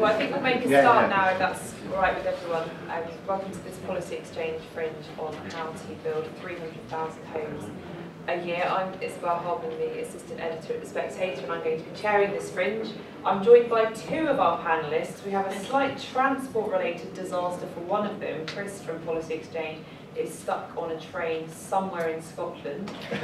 Well, I think we'll make a start now, if that's all right with everyone. Welcome to this policy exchange fringe on how to build 300,000 homes a year. I'm Isabel, Hardman, the assistant editor at the Spectator, and I'm going to be chairing this fringe. I'm joined by two of our panellists. We have a slight transport-related disaster for one of them. Chris from Policy Exchange is stuck on a train somewhere in Scotland. May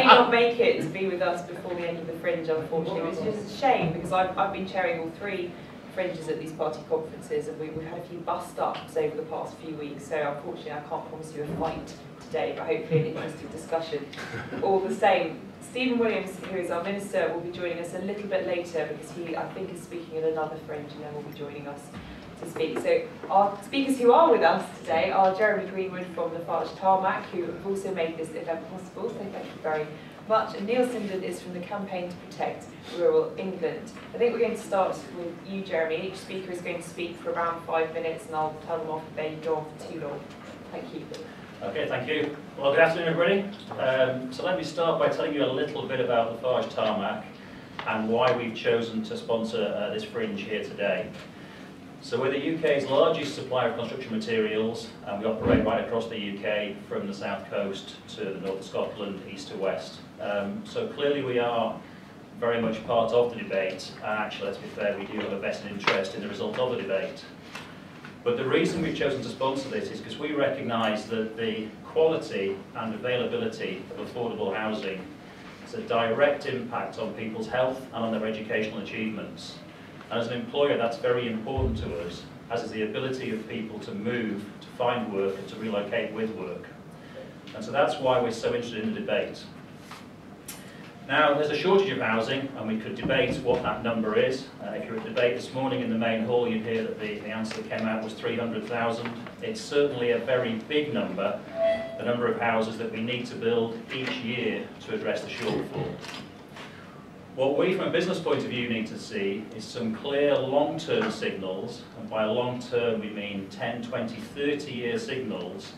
not make it to be with us before the end of the fringe, unfortunately, which is a shame because I've been chairing all three fringes at these party conferences, and we've had a few bust-ups over the past few weeks, so unfortunately I can't promise you a fight today, but hopefully an interesting discussion all the same. Stephen Williams, who is our Minister, will be joining us a little bit later because he, I think, is speaking at another fringe and then will be joining us to speak. So our speakers who are with us today are Jeremy Greenwood from Lafarge Tarmac, who have also made this event possible, so thank you very much. And Neil Sinden is from the Campaign to Protect Rural England. I think we're going to start with you, Jeremy. Each speaker is going to speak for around 5 minutes, and I'll tell them off if they go on for too long. Thank you. Okay, thank you. Well, good afternoon, everybody. So let me start by telling you a little bit about Lafarge Tarmac and why we've chosen to sponsor this fringe here today. So we're the UK's largest supplier of construction materials, and we operate right across the UK from the south coast to the north of Scotland, east to west. So clearly we are very much part of the debate, and actually, let's be fair, we do have a vested interest in the result of the debate. But the reason we've chosen to sponsor this is because we recognise that the quality and availability of affordable housing has a direct impact on people's health and on their educational achievements. And as an employer, that's very important to us, as is the ability of people to move, to find work, and to relocate with work. And so that's why we're so interested in the debate. Now, there's a shortage of housing, and we could debate what that number is. If you were at debate this morning in the main hall, you'd hear that the answer that came out was 300,000. It's certainly a very big number, the number of houses that we need to build each year to address the shortfall. What we, from a business point of view, need to see is some clear long-term signals, and by long-term we mean 10, 20, 30-year signals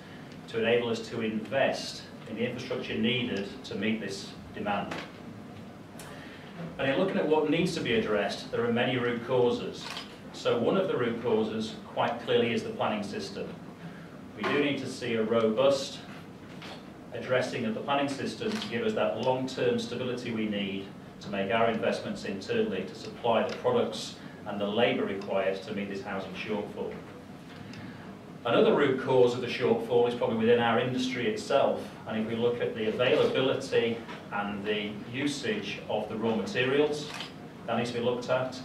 to enable us to invest in the infrastructure needed to meet this demand. And in looking at what needs to be addressed, there are many root causes. So one of the root causes, quite clearly, is the planning system. We do need to see a robust addressing of the planning system to give us that long-term stability we need to make our investments internally to supply the products and the labour required to meet this housing shortfall. Another root cause of the shortfall is probably within our industry itself, and if we look at the availability and the usage of the raw materials, that needs to be looked at.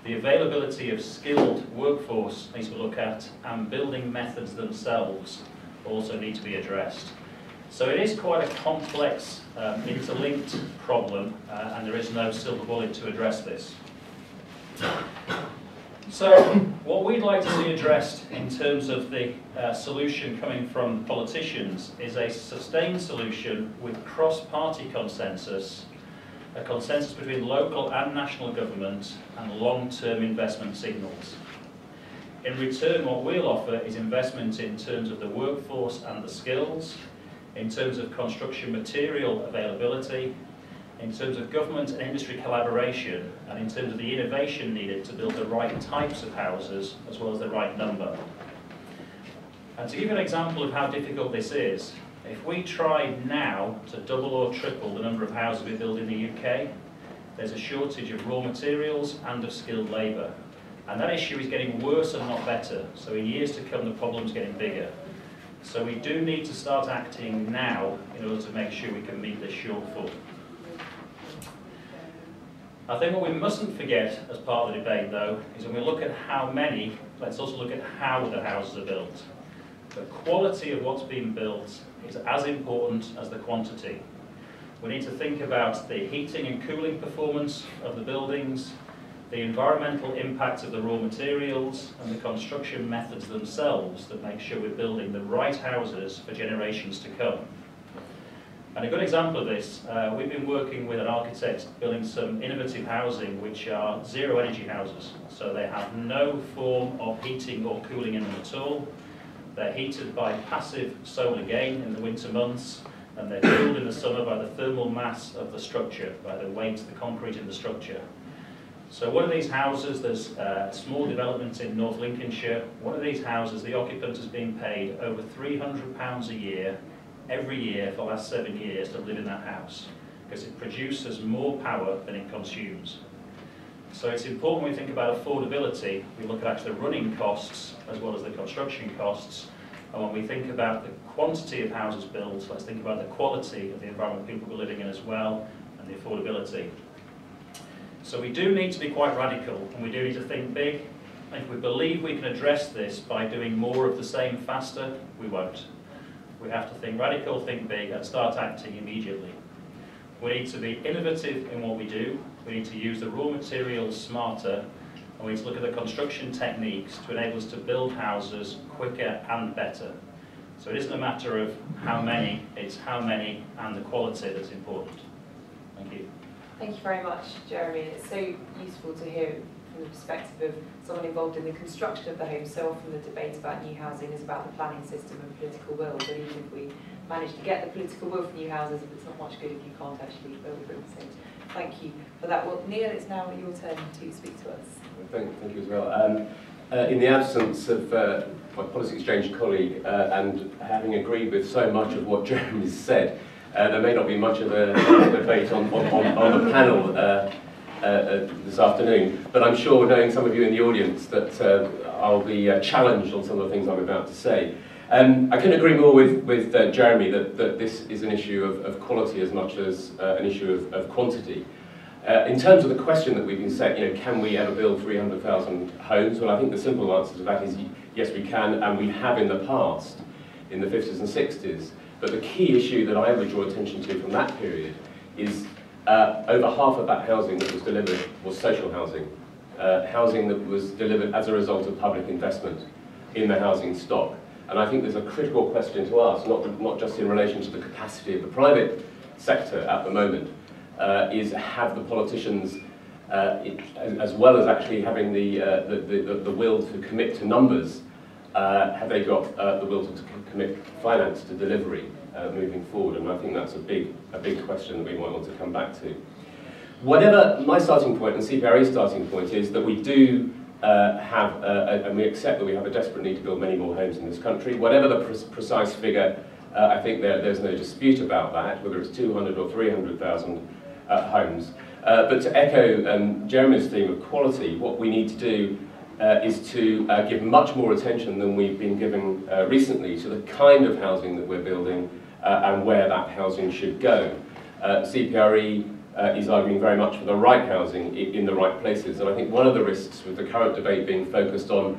The availability of skilled workforce needs to be looked at, and building methods themselves also need to be addressed. So it is quite a complex, interlinked problem, and there is no silver bullet to address this. So what we'd like to see addressed in terms of the solution coming from politicians is a sustained solution with cross-party consensus, a consensus between local and national government, and long-term investment signals. In return, what we'll offer is investment in terms of the workforce and the skills, in terms of construction material availability, in terms of government and industry collaboration, and in terms of the innovation needed to build the right types of houses as well as the right number. And to give you an example of how difficult this is, if we tried now to double or triple the number of houses we build in the UK, there's a shortage of raw materials and of skilled labour. And that issue is getting worse and not better, so in years to come the problem's getting bigger. So we do need to start acting now in order to make sure we can meet this shortfall. I think what we mustn't forget as part of the debate, though, is when we look at how many, let's also look at how the houses are built. The quality of what's being built is as important as the quantity. We need to think about the heating and cooling performance of the buildings, the environmental impact of the raw materials, and the construction methods themselves that make sure we're building the right houses for generations to come. And a good example of this, we've been working with an architect building some innovative housing which are zero energy houses. So they have no form of heating or cooling in them at all. They're heated by passive solar gain in the winter months, and they're cooled in the summer by the thermal mass of the structure, by the weight of the concrete in the structure. So one of these houses, there's a small development in North Lincolnshire. One of these houses, the occupant has been paid over £300 a year, every year for the last 7 years to live in that house, because it produces more power than it consumes. So it's important when we think about affordability, we look at actually the running costs as well as the construction costs. And when we think about the quantity of houses built, let's think about the quality of the environment people are living in as well, and the affordability. So we do need to be quite radical, and we do need to think big. And if we believe we can address this by doing more of the same faster, we won't. We have to think radical, think big, and start acting immediately. We need to be innovative in what we do. We need to use the raw materials smarter, and we need to look at the construction techniques to enable us to build houses quicker and better. So it isn't a matter of how many, it's how many and the quality that's important. Thank you. Thank you very much, Jeremy. It's so useful to hear from the perspective of someone involved in the construction of the home. So often the debate about new housing is about the planning system and political will, but even if we manage to get the political will for new houses, it's not much good if you can't actually build them. So thank you for that. Well, Neil, it's now your turn to speak to us. Thank you as well. In the absence of my policy exchange colleague and having agreed with so much of what Jeremy said, there may not be much of a debate on the panel this afternoon, but I'm sure, knowing some of you in the audience, that I'll be challenged on some of the things I'm about to say. I couldn't agree more with Jeremy that this is an issue of quality as much as an issue of quantity. In terms of the question that we've been saying, can we ever build 300,000 homes? Well, I think the simple answer to that is yes, we can, and we have in the past, in the 50s and 60s. But the key issue that I would draw attention to from that period is over half of that housing that was delivered was social housing. Housing that was delivered as a result of public investment in the housing stock. And I think there's a critical question to ask, not just in relation to the capacity of the private sector at the moment, is have the politicians, as well as actually having the will to commit to numbers, have they got the will to commit finance to delivery moving forward? And I think that's a big question that we might want to come back to. Whatever my starting point and CPRE's starting point is, that we do have, and we accept that we have a desperate need to build many more homes in this country. Whatever the precise figure, I think there's no dispute about that, whether it's 200 or 300,000 homes. But to echo Jeremy's theme of quality, what we need to do is to give much more attention than we've been giving recently to the kind of housing that we're building and where that housing should go. CPRE is arguing very much for the right housing in the right places, and I think one of the risks with the current debate being focused on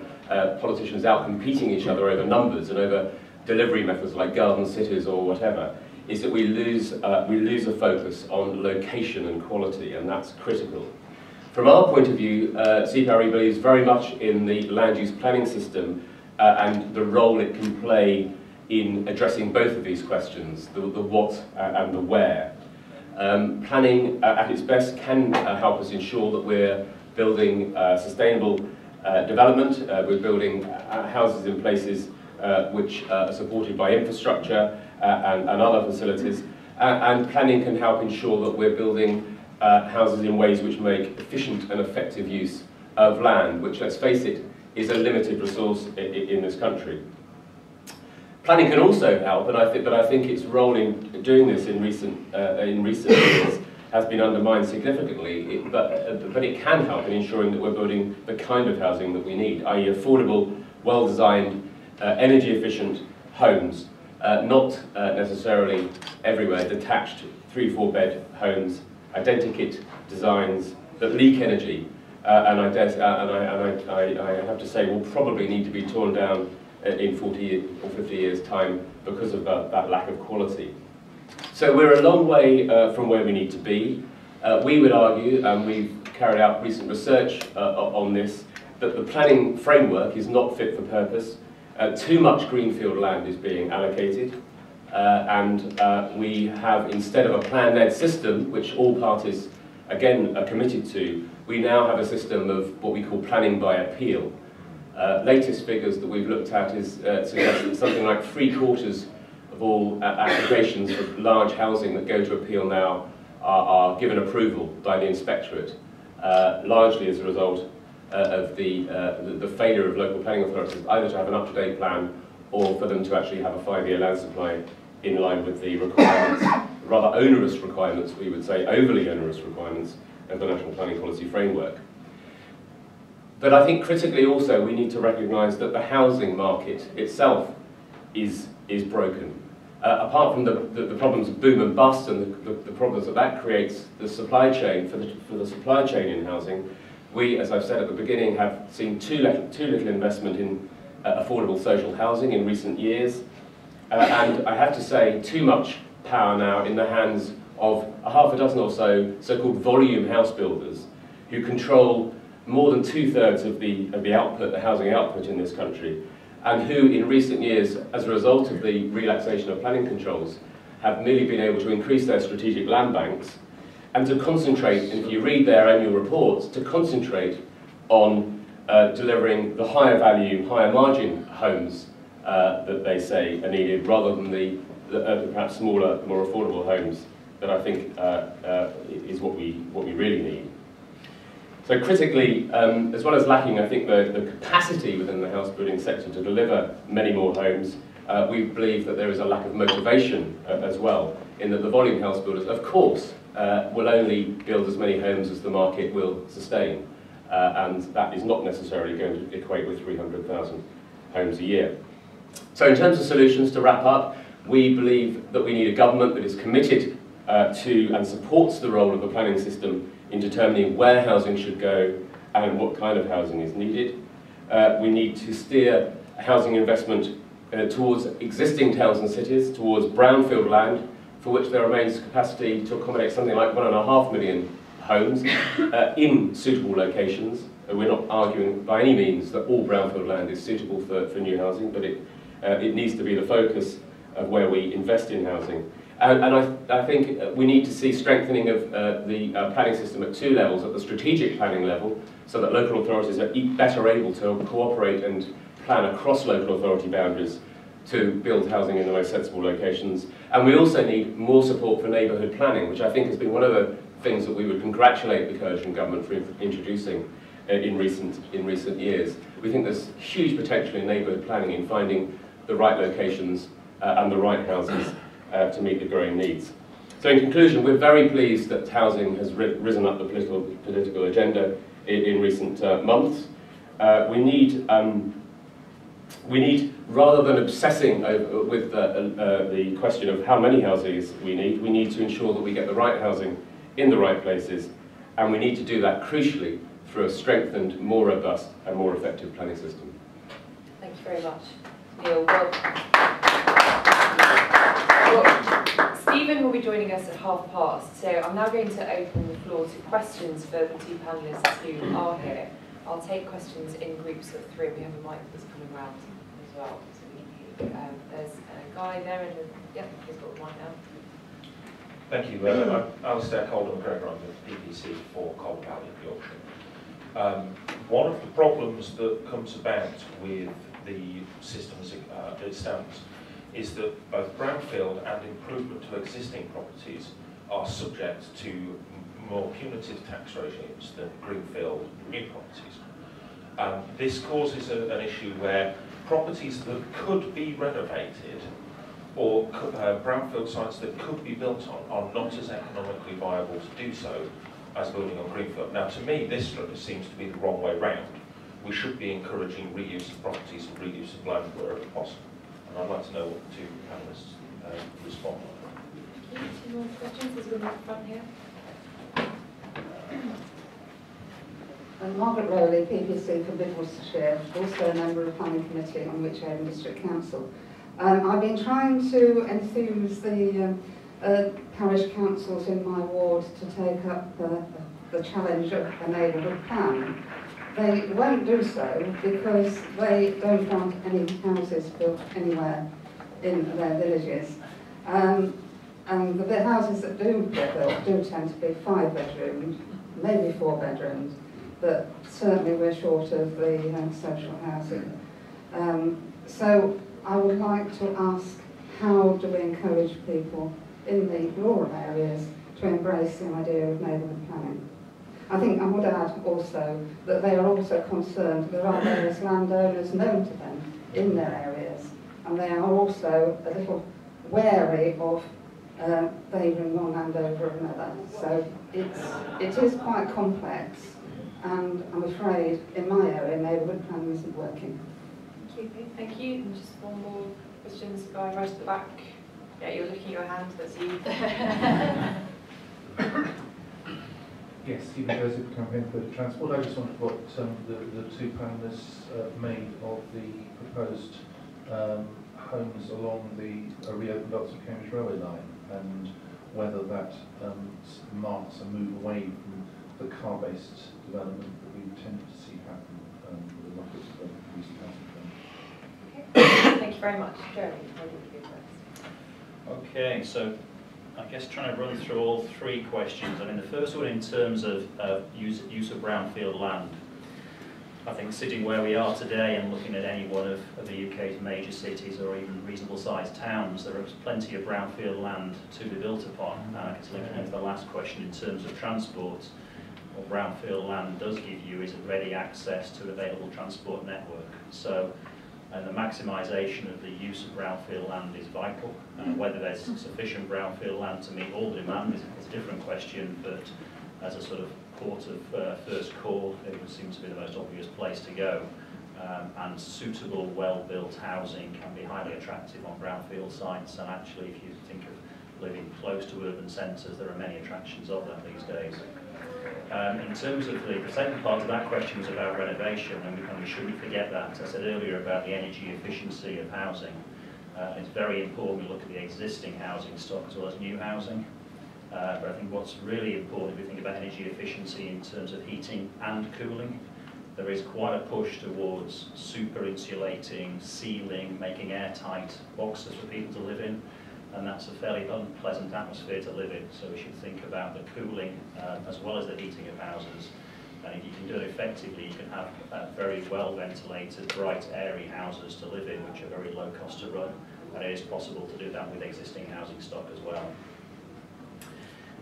politicians out-competing each other over numbers and over delivery methods like garden cities or whatever, is that we lose a focus on location and quality, and that's critical. From our point of view, CPRE believes very much in the land use planning system and the role it can play in addressing both of these questions, the what and the where. Planning at its best can help us ensure that we're building sustainable development, we're building houses in places which are supported by infrastructure and other facilities, and planning can help ensure that we're building houses in ways which make efficient and effective use of land, which, let's face it, is a limited resource in this country. Planning can also help, but I think its role in doing this in recent years has been undermined significantly. But it can help in ensuring that we're building the kind of housing that we need, i.e. affordable, well-designed, energy-efficient homes, not necessarily everywhere detached 3-4 bed homes, identikit designs that leak energy, and I have to say will probably need to be torn down in 40 or 50 years' time because of that lack of quality. So we're a long way from where we need to be. We would argue, and we've carried out recent research on this, that the planning framework is not fit for purpose. Too much greenfield land is being allocated, and we have, instead of a plan-led system, which all parties, again, are committed to, we now have a system of what we call planning by appeal. Latest figures that we've looked at suggest that something like 3/4 of all applications for large housing that go to appeal now are given approval by the inspectorate. largely as a result of the failure of local planning authorities either to have an up-to-date plan or for them to actually have a 5-year land supply in line with the requirements, rather onerous requirements, we would say, overly onerous requirements of the National Planning Policy Framework. But I think critically also we need to recognise that the housing market itself is broken. Apart from the problems of boom and bust and the problems that creates the supply chain, for the supply chain in housing, we, as I've said at the beginning, have seen too little investment in affordable social housing in recent years. And I have to say, too much power now in the hands of a half a dozen or so so-called volume house builders who control more than 2/3 of the output, the housing output in this country, and who in recent years, as a result of the relaxation of planning controls, have merely been able to increase their strategic land banks and to concentrate, and if you read their annual reports, to concentrate on delivering the higher value, higher margin homes that they say are needed, rather than the perhaps smaller, more affordable homes that I think is what we really need. So critically, as well as lacking, I think, the capacity within the house building sector to deliver many more homes, we believe that there is a lack of motivation as well, in that the volume house builders, of course, will only build as many homes as the market will sustain, and that is not necessarily going to equate with 300,000 homes a year. So in terms of solutions, to wrap up, we believe that we need a government that is committed to and supports the role of the planning system in determining where housing should go and what kind of housing is needed. We need to steer housing investment towards existing towns and cities, towards brownfield land, for which there remains capacity to accommodate something like 1.5 million homes in suitable locations. We're not arguing by any means that all brownfield land is suitable for new housing, but it needs to be the focus of where we invest in housing. And I think we need to see strengthening of the planning system at 2 levels, at the strategic planning level, so that local authorities are better able to cooperate and plan across local authority boundaries to build housing in the most sensible locations. And we also need more support for neighbourhood planning, which I think has been one of the things that we would congratulate the coalition government for introducing in recent years. We think there's huge potential in neighbourhood planning in finding the right locations and the right houses to meet the growing needs. So in conclusion, we're very pleased that housing has risen up the political agenda in recent months. We need, rather than obsessing with the question of how many houses we need to ensure that we get the right housing in the right places, and we need to do that crucially through a strengthened, more robust and more effective planning system. Thank you very much, Neil. Stephen will be joining us at 5:30, so I'm now going to open the floor to questions for the 2 panellists who are here. I'll take questions in groups of 3. We have a mic that's coming round as well, so we can hear. There's a guy there, and yep, he's got the mic now. Thank you. I'm Alistair Calder-McGregor. I'm the PPC for Calder Valley of Yorkshire. One of the problems that comes about with the system as it stands is that both brownfield and improvement to existing properties are subject to more punitive tax regimes than greenfield new properties. This causes an issue where properties that could be renovated or brownfield sites that could be built on are not as economically viable to do so as building on greenfield. Now, to me, this seems to be the wrong way round. We should be encouraging reuse of properties and reuse of land wherever possible. And I'd like to know what the 2 panellists respond on. 2 more questions. There's one up front here. Margaret Rowley, PPC for Mid Worcestershire, also a member of the Planning Committee on Wych Haven District Council. I've been trying to enthuse the parish councils in my ward to take up the challenge of a neighbourhood plan. They won't do so because they don't want any houses built anywhere in their villages. And the houses that do get built do tend to be 5 bedrooms, maybe 4 bedrooms, but certainly we're short of the social housing. So I would like to ask, how do we encourage people in the rural areas to embrace the idea of neighbourhood planning? I think I would add also that they are also concerned there are various landowners known to them in their areas, and they are also a little wary of favouring one land over another. So it is quite complex, and I'm afraid in my area neighbourhood planning isn't working. Thank you. Thank you. And just one more question, this guy right at the back. Yeah, you're looking at your hand, that's you. Yes, Stephen Joseph, Campaign for Transport. I just wondered what the two panellists made of the proposed homes along the reopened Oxford Cambridge railway line, and whether that marks a move away from the car-based development that we tended to see happen with a lot of recent housing firms. Okay. Thank you very much. Jeremy, why don't you go first? Okay, so I guess trying to run through all three questions. I mean, the first one in terms of use of brownfield land. I think sitting where we are today and looking at any one of the UK's major cities or even reasonable sized towns, there is plenty of brownfield land to be built upon. And I guess linking into the last question in terms of transport, what brownfield land does give you is a ready access to an available transport network. So, and the maximisation of the use of brownfield land is vital. Whether there's sufficient brownfield land to meet all the demand is a different question, but as a sort of port of first call, it would seem to be the most obvious place to go. And suitable, well-built housing can be highly attractive on brownfield sites, and actually if you think of living close to urban centres, there are many attractions of that these days. In terms of the second part of that question was about renovation, and we shouldn't forget that. I said earlier about the energy efficiency of housing. It's very important we look at the existing housing stock as well as new housing. But I think what's really important if we think about energy efficiency in terms of heating and cooling, there is quite a push towards super insulating, sealing, making airtight boxes for people to live in. And that's a fairly unpleasant atmosphere to live in. So we should think about the cooling as well as the heating of houses. And if you can do it effectively, you can have very well ventilated, bright, airy houses to live in, which are very low cost to run. And it is possible to do that with existing housing stock as well.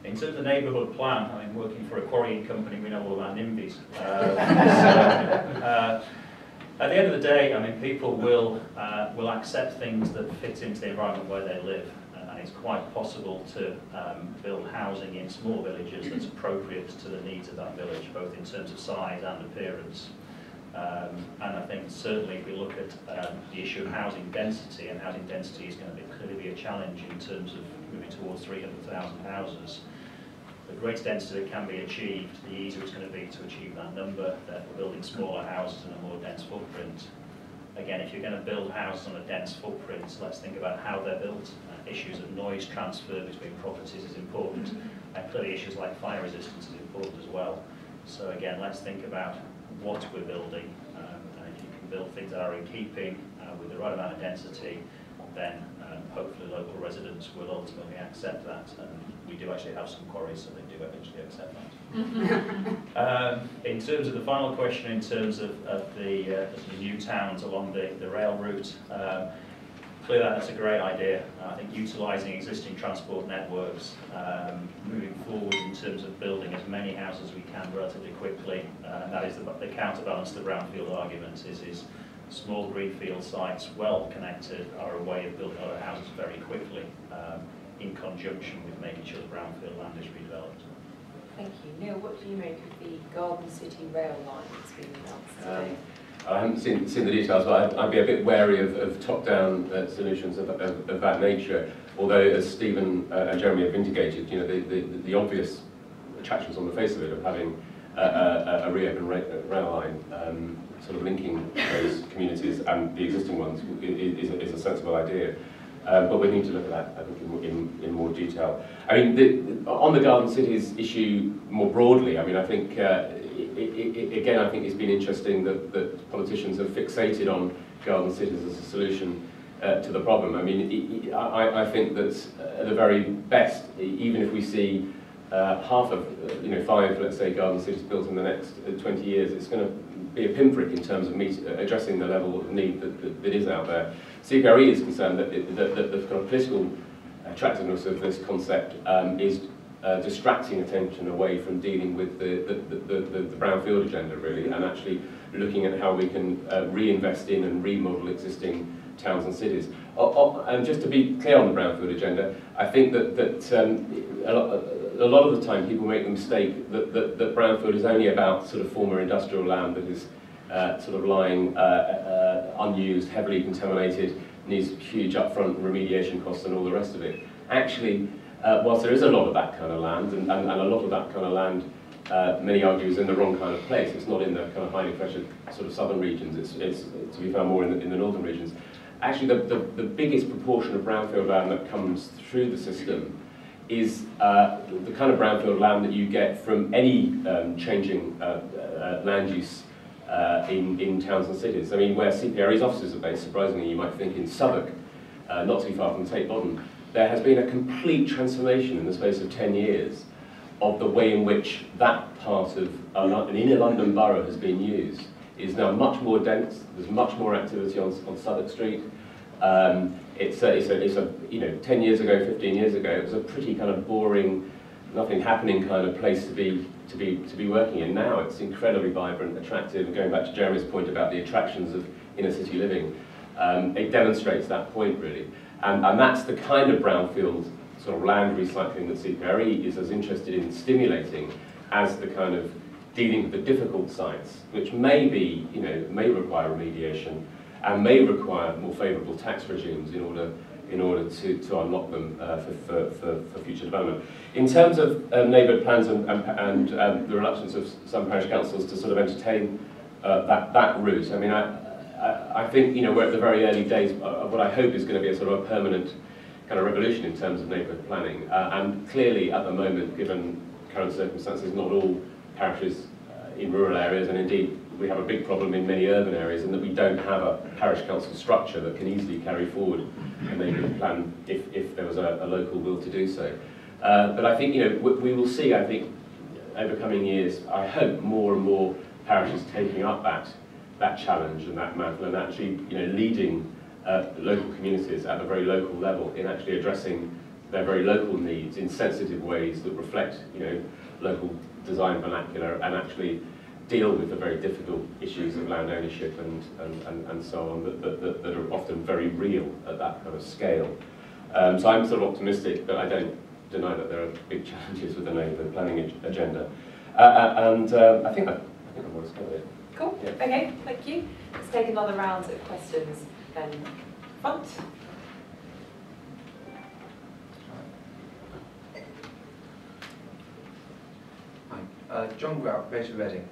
In terms of neighbourhood plan, I mean, working for a quarrying company, we know all about NIMBYs. At the end of the day, I mean, people will accept things that fit into the environment where they live, and it's quite possible to build housing in small villages that's appropriate to the needs of that village, both in terms of size and appearance. And I think certainly if we look at the issue of housing density, and housing density is going to clearly be a challenge in terms of moving towards 300,000 houses. The greater density that can be achieved, the easier it's going to be to achieve that number, therefore building smaller houses and a more dense footprint. Again, if you're going to build houses on a dense footprint, let's think about how they're built. Issues of noise transfer between properties is important, and clearly issues like fire resistance is important as well. So again, let's think about what we're building, and if you can build things that are in keeping with the right amount of density, then hopefully local residents will ultimately accept that, and we do actually have some quarries, so they do eventually accept that. In terms of the final question, in terms of the new towns along the rail route, clearly that's a great idea. I think utilising existing transport networks, moving forward in terms of building as many houses as we can relatively quickly, and that is the counterbalance to the brownfield argument, is small greenfield sites, well connected, are a way of building a lot of houses very quickly, in conjunction with making sure the brownfield land is redeveloped. Thank you. Neil, what do you make of the Garden City rail line that's been announced today? I haven't seen the details, but I'd be a bit wary of top-down solutions of that nature. Although, as Stephen and Jeremy have indicated, you know, the obvious attractions on the face of it of having a reopened rail line sort of linking those communities and the existing ones is a sensible idea. But we need to look at that, I think, in more detail. I mean, on the Garden Cities issue more broadly, I mean, I think, again, I think it's been interesting that politicians have fixated on Garden Cities as a solution to the problem. I mean, I think that at the very best, even if we see half of, 5, let's say, Garden Cities built in the next 20 years, it's going to be a pinprick in terms of addressing the level of need that is out there. CPRE is concerned that the kind of political attractiveness of this concept is distracting attention away from dealing with the brownfield agenda, really, and actually looking at how we can reinvest in and remodel existing towns and cities. And just to be clear on the brownfield agenda, I think that a lot of the time people make the mistake that brownfield is only about sort of former industrial land that is sort of lying unused, heavily contaminated, needs huge upfront remediation costs and all the rest of it. Actually, whilst there is a lot of that kind of land, and a lot of that kind of land, many argue is in the wrong kind of place. It's not in the kind of highly pressured sort of southern regions. It's to be found more in the northern regions. Actually, the biggest proportion of brownfield land that comes through the system is the kind of brownfield land that you get from any changing land use in towns and cities. I mean, where CPRE's offices are based, surprisingly, you might think in Southwark, not too far from Tate Modern, there has been a complete transformation in the space of 10 years of the way in which that part of an inner London borough has been used. Is now much more dense. There's much more activity on Southwark Street. It's a you know, 10 years ago, 15 years ago, it was a pretty kind of boring, nothing happening kind of place to be working in. Now it's incredibly vibrant, attractive, and going back to Jeremy's point about the attractions of inner city living, it demonstrates that point really. And that's the kind of brownfield sort of land recycling that CPRE is as interested in stimulating as the kind of dealing with the difficult sites, which may be, you know, may require remediation and may require more favourable tax regimes in order to unlock them for future development. In terms of neighbourhood plans and the reluctance of some parish councils to sort of entertain that route, I mean, I think, you know, we're at the very early days of what I hope is going to be a sort of a permanent kind of revolution in terms of neighbourhood planning. And clearly, at the moment, given current circumstances, not all parishes in rural areas, and indeed we have a big problem in many urban areas in that we don't have a parish council structure that can easily carry forward a neighbourhood plan if there was a local will to do so. But I think, you know, we will see, I think, over coming years, I hope more and more parishes taking up that challenge and that mantle and actually, you know, leading local communities at a very local level in actually addressing their very local needs in sensitive ways that reflect, you know, local design vernacular and actually deal with the very difficult issues of land ownership and so on that are often very real at that kind of scale. So I'm sort of optimistic, but I don't deny that there are big challenges with the neighbourhood planning agenda. I think I've almost covered it. Cool. Yeah. Okay, thank you. Let's take another round of questions then. Front. Hi, John Grout, based in Reading.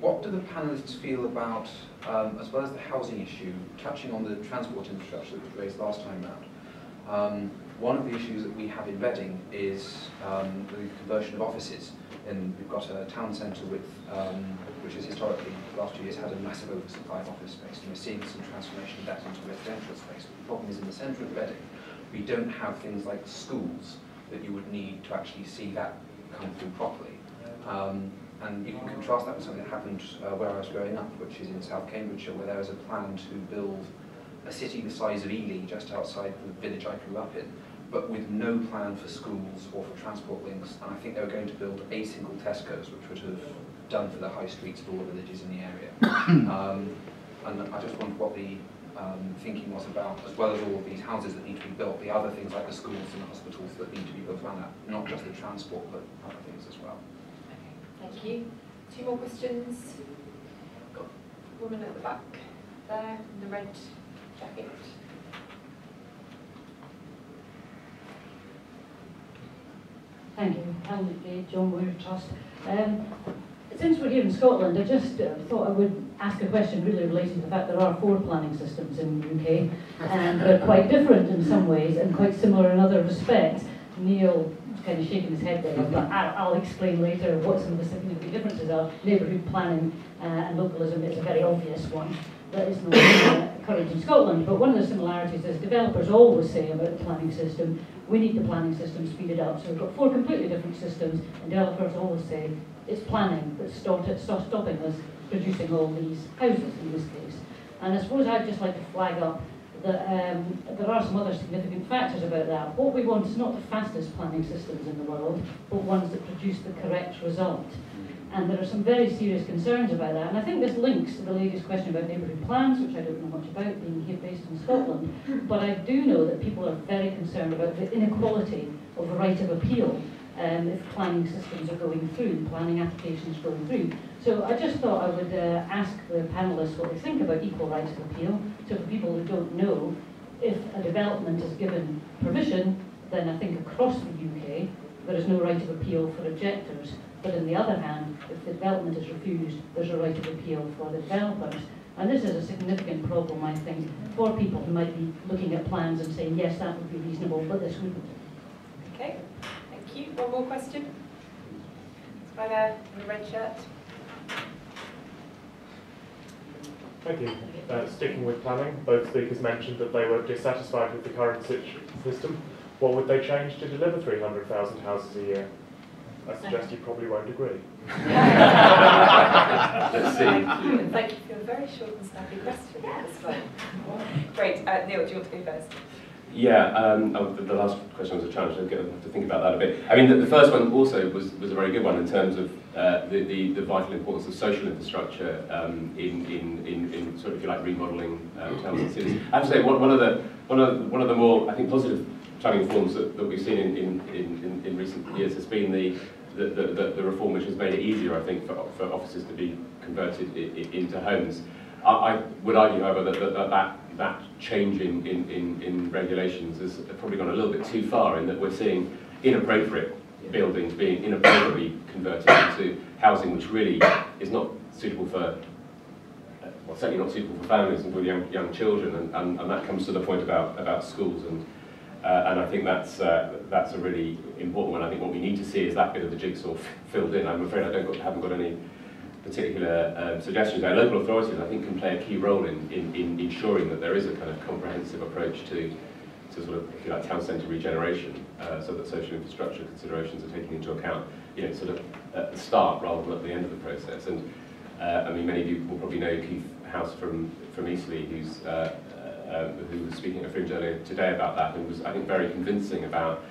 What do the panellists feel about, as well as the housing issue, touching on the transport infrastructure that was raised last time round? One of the issues that we have in Reading is the conversion of offices. And we've got a town centre with, which has historically, the last few years, had a massive oversupply of office space, and we're seeing some transformation of that into residential space. But the problem is in the centre of Reading, we don't have things like schools that you would need to actually see that come through properly. And you can contrast that with something that happened where I was growing up, which is in South Cambridgeshire, where there was a plan to build a city the size of Ely just outside the village I grew up in, but with no plan for schools or for transport links. And I think they were going to build a single Tesco's, which would have done for the high streets of all the villages in the area. And I just wondered what the thinking was about, as well as all of these houses that need to be built, the other things like the schools and the hospitals that need to be built around that, not just the transport, but other things as well. Okay, thank you. 2 more questions. Got a woman at the back there in the red jacket. Thank you. I'm John Boyer Trust. Since we're here in Scotland, I just thought I would ask a question really related to the fact there are 4 planning systems in the UK, and they're quite different in some ways and quite similar in other respects. Neil was kind of shaking his head there, but I'll explain later what some of the significant differences are. Neighbourhood planning and localism is a very obvious one that is not current in Scotland, but one of the similarities is developers always say about the planning system, we need the planning system speeded up. So we've got 4 completely different systems, and developers always say it's planning that's stopping us producing all these houses in this case. And I suppose I'd just like to flag up that there are some other significant factors about that. What we want is not the fastest planning systems in the world, but ones that produce the correct result. And there are some very serious concerns about that. And I think this links to the lady's question about neighbourhood plans, which I don't know much about, being here based in Scotland. But I do know that people are very concerned about the inequality of the right of appeal if planning systems are going through, planning applications going through. So I just thought I would ask the panellists what they think about equal rights of appeal. So for people who don't know, if a development is given permission, then I think across the UK there is no right of appeal for objectors. But on the other hand, if the development is refused, there's a right of appeal for the developers. And this is a significant problem, I think, for people who might be looking at plans and saying, yes, that would be reasonable, but this wouldn't. Okay, thank you. One more question? It's by there, in the red shirt. Thank you. Sticking with planning, both speakers mentioned that they were dissatisfied with the current system. What would they change to deliver 300,000 houses a year? I suggest you probably won't agree. Let's see. Thank you, and thank you for a very short and snappy question. Great. Neil, do you want to go first? Yeah, the last question was a challenge. I have to think about that a bit. I mean, the first one also was a very good one in terms of the vital importance of social infrastructure in sort of, if you like, remodelling towns and cities. I have to say, one of the more, I think, positive planning reforms that we've seen in recent years has been the reform which has made it easier, I think, for offices to be converted into homes. I would argue, however, that change in regulations has probably gone a little bit too far, in that we're seeing inappropriate buildings being inappropriately converted into housing which really is not suitable for, well, certainly not suitable for families and for young children, and that comes to the point about schools, and I think that's a really important one. I think what we need to see is that bit of the jigsaw filled in. I'm afraid I haven't got any particular suggestions there. Local authorities, I think, can play a key role in ensuring that there is a kind of comprehensive approach to sort of, if you like, town centre regeneration, so that social infrastructure considerations are taken into account, you know, sort of at the start rather than at the end of the process. And I mean, many of you will probably know Keith House from Eastleigh, who was speaking at Fringe earlier today about that, and was, I think, very convincing about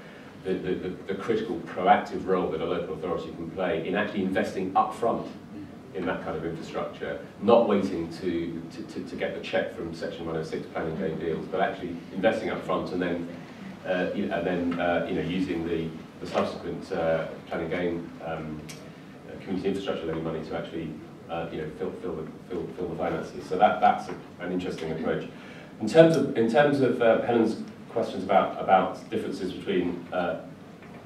the critical proactive role that a local authority can play in actually investing up front in that kind of infrastructure, not waiting to get the cheque from Section 106 planning gain deals, but actually investing up front and then using the subsequent planning gain community infrastructure levy money to actually fill the finances. So that's an interesting approach. In terms of Helen's questions about differences between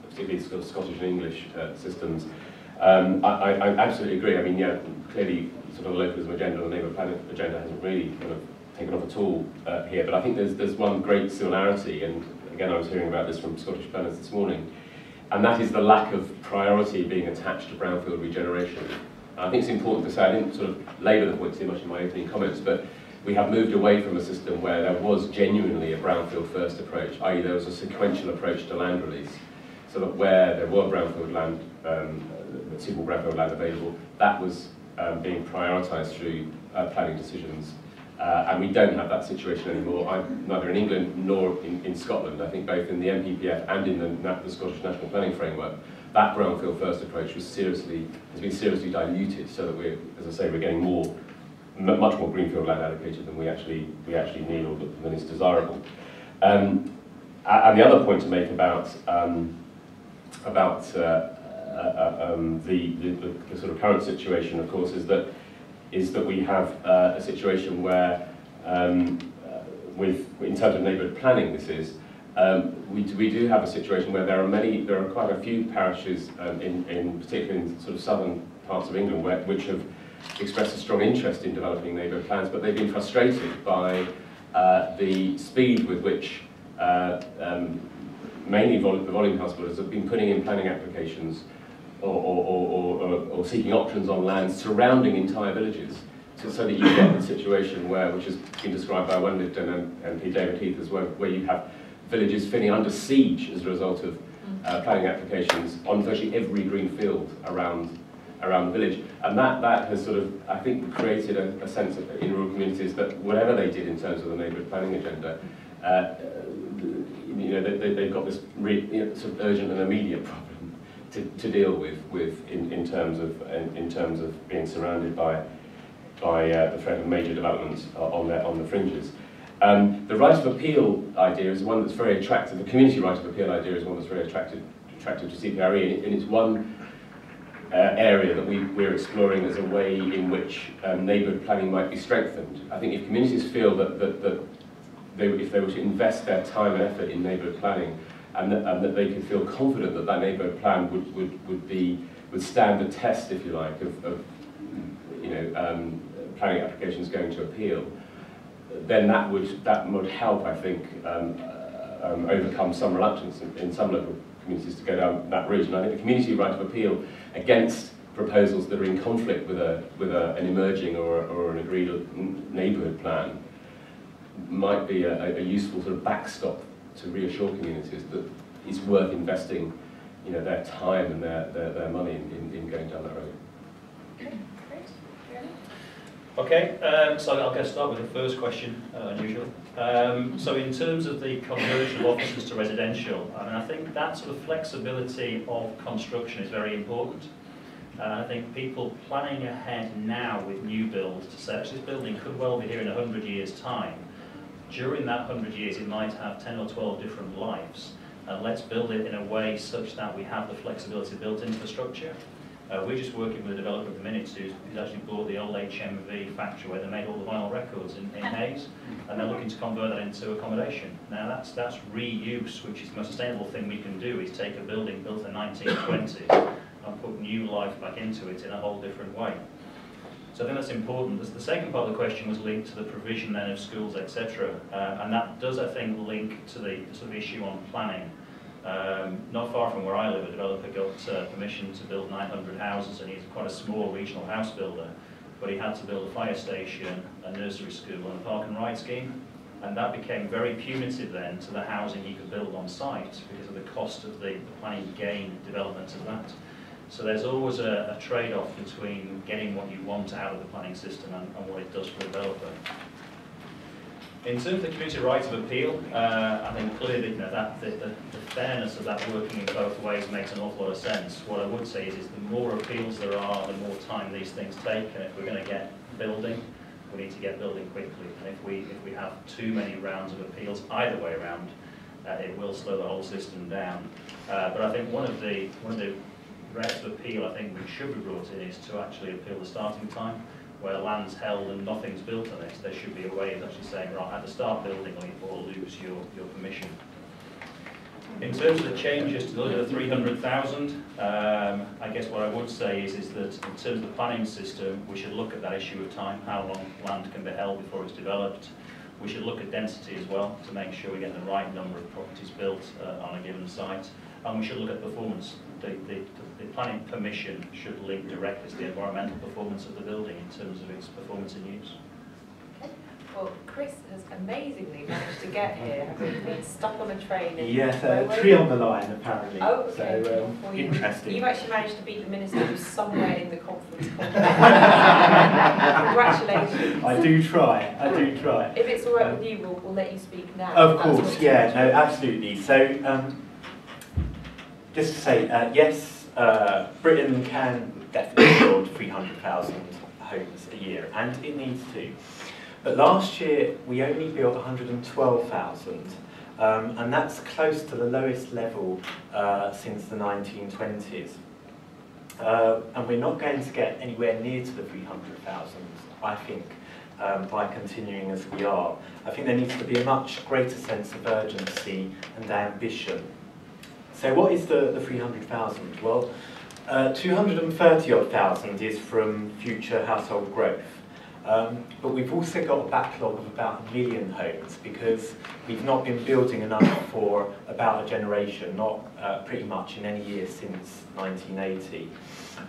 particularly Scottish and English systems, I absolutely agree. I mean, yeah, clearly sort of the localism agenda or the neighbourhood planning agenda hasn't really kind of taken off at all here, but I think there's one great similarity, and again I was hearing about this from Scottish planners this morning, and that is the lack of priority being attached to brownfield regeneration. I think it's important to say, I didn't sort of labour the point too much in my opening comments, but we have moved away from a system where there was genuinely a brownfield first approach, i.e. there was a sequential approach to land release, so that where there were brownfield land, suitable brownfield land available, that was being prioritised through planning decisions. And we don't have that situation anymore, neither in England nor in Scotland. I think both in the MPPF and in the Scottish National Planning Framework, that brownfield first approach has been seriously diluted, so that we're, as I say, we're getting much more greenfield land allocated than we actually need or than is desirable. And the other point to make about the sort of current situation, of course, is that we have a situation where, in terms of neighbourhood planning, we do have a situation where there are quite a few parishes, particularly in sort of southern parts of England, which have expressed a strong interest in developing neighbourhood plans, but they've been frustrated by the speed with which mainly the volume house builders have been putting in planning applications or seeking options on land surrounding entire villages, so that you get the situation which has been described by one Lib Dem MP, David Heath, as well, where you have villages feeling under siege as a result of planning applications on virtually every green field around around the village. And that has sort of, I think, created a sense in rural communities that whatever they did in terms of the neighbourhood planning agenda, they've got this sort of urgent and immediate problem to deal with in terms of being surrounded by the threat of major developments on the fringes. The right of appeal idea is one that's very attractive. The community right of appeal idea is one that's very attractive to CPRE, and it's one area that we're exploring as a way in which neighbourhood planning might be strengthened. I think if communities feel that if they were to invest their time and effort in neighbourhood planning, and that they could feel confident that neighbourhood plan would stand the test, if you like, of planning applications going to appeal, then that would help, I think, overcome some reluctance in some local communities to go down that route. And I think the community right of appeal against proposals that are in conflict with an emerging or an agreed neighbourhood plan might be a useful sort of backstop to reassure communities that it's worth investing, their time and their money in going down that road. Okay, great. Okay, so I'll get started with the first question, unusual. So in terms of the conversion of offices to residential, I think that sort of flexibility of construction is very important. I think people planning ahead now with new builds to say, actually, this building could well be here in 100 years' time. During that 100 years, it might have 10 or 12 different lives. Let's build it in a way such that we have the flexibility built into the structure. We're just working with a developer at the minute who's actually bought the old HMV factory where they made all the vinyl records in Hayes, and they're looking to convert that into accommodation. Now that's reuse, which is the most sustainable thing we can do, is take a building built in the 1920s and put new life back into it in a whole different way. So I think that's important. The second part of the question was linked to the provision then of schools, etc. And that does, I think, link to the sort of issue on planning. Not far from where I live, a developer got permission to build 900 houses, and he's quite a small regional house builder, but he had to build a fire station, a nursery school and a park and ride scheme, and that became very punitive then to the housing he could build on site because of the cost of the planning gain development of that. So there's always a trade-off between getting what you want out of the planning system and what it does for the developer. In terms of the community right of appeal, I think clearly the fairness of that working in both ways makes an awful lot of sense. What I would say is the more appeals there are, the more time these things take, and if we're going to get building, we need to get building quickly. And if we have too many rounds of appeals either way around, it will slow the whole system down. But I think one of the rights of appeal I think we should be brought in is to actually appeal the starting time. Where land's held and nothing's built on it, there should be a way of actually saying, right, at the start building or lose your permission. In terms of the changes to the 300,000, I guess what I would say is that in terms of the planning system, we should look at that issue of time, how long land can be held before it's developed. We should look at density as well to make sure we get the right number of properties built on a given site. And we should look at performance. The planning permission should link directly to the environmental performance of the building in terms of its performance in use. Okay. Well, Chris has amazingly managed to get here, having been stuck on a train. Yes, a tree on the line apparently. Oh, okay. So interesting. You've actually managed to beat the minister who's somewhere in the conference. Congratulations. I do try. If it's all right with you, we'll let you speak now. Of course, yeah, no, absolutely. So, just to say, yes, Britain can definitely build 300,000 homes a year, and it needs to. But last year, we only built 112,000, and that's close to the lowest level since the 1920s. And we're not going to get anywhere near to the 300,000, I think, by continuing as we are. I think there needs to be a much greater sense of urgency and ambition. So what is the 300,000? Well, 230,000 is from future household growth. But we've also got a backlog of about 1 million homes because we've not been building enough for about a generation, not pretty much in any year since 1980.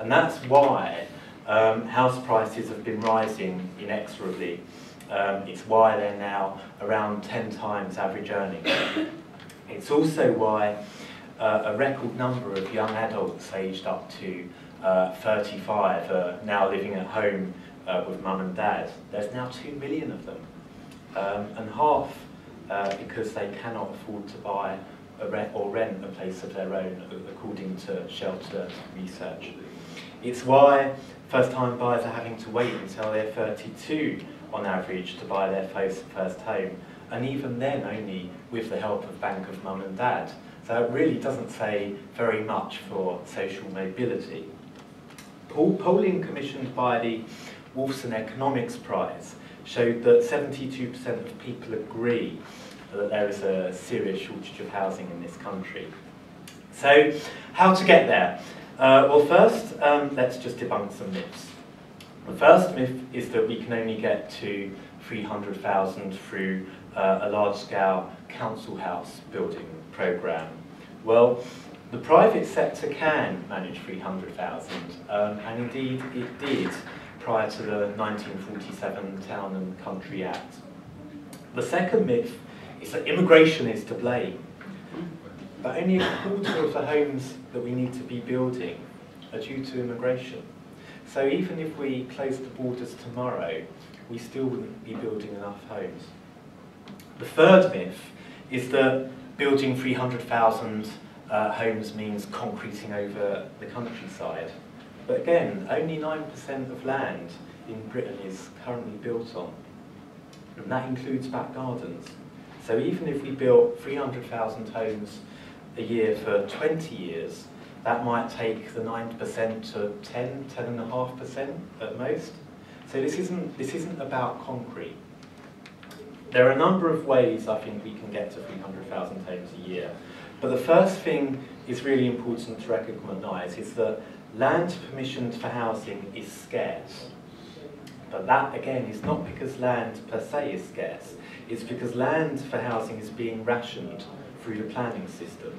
And that's why house prices have been rising inexorably. It's why they're now around 10 times average earnings. It's also why a record number of young adults aged up to 35 are now living at home with mum and dad. There's now 2 million of them, and half because they cannot afford to buy or rent a place of their own, according to Shelter research. It's why first-time buyers are having to wait until they're 32 on average to buy their first home, and even then only with the help of Bank of Mum and Dad. So it really doesn't say very much for social mobility. Polling commissioned by the Wolfson Economics Prize showed that 72% of people agree that there is a serious shortage of housing in this country. So, how to get there? Well, first, let's just debunk some myths. The first myth is that we can only get to 300,000 through a large-scale council house building programme. Well, the private sector can manage 300,000, and indeed it did prior to the 1947 Town and Country Act. The second myth is that immigration is to blame, but only a quarter of the homes that we need to be building are due to immigration. So even if we close the borders tomorrow, we still wouldn't be building enough homes. The third myth is that building 300,000 homes means concreting over the countryside. But again, only 9% of land in Britain is currently built on, and that includes back gardens. So even if we built 300,000 homes a year for 20 years, that might take the 9% to 10.5% at most. So this isn't about concrete. There are a number of ways I think we can get to 300,000 homes a year. But the first thing is really important to recognise is that land permissioned for housing is scarce. But that, again, is not because land per se is scarce. It's because land for housing is being rationed through the planning system.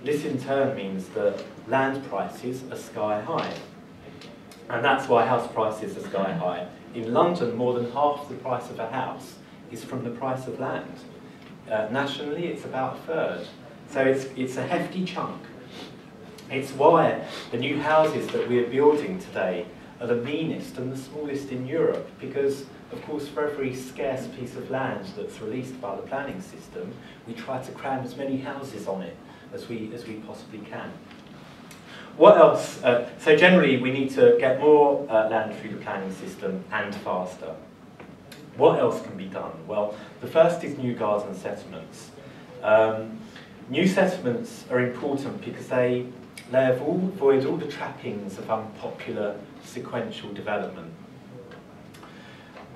This in turn means that land prices are sky high. And that's why house prices are sky high. In London, more than half the price of a house is from the price of land. Nationally, it's about a third. So it's a hefty chunk. It's why the new houses that we're building today are the meanest and the smallest in Europe, because, of course, for every scarce piece of land that's released by the planning system, we try to cram as many houses on it as we possibly can. What else? So generally, we need to get more land through the planning system and faster. What else can be done? Well, the first is new garden settlements. New settlements are important because they avoid all the trappings of unpopular sequential development.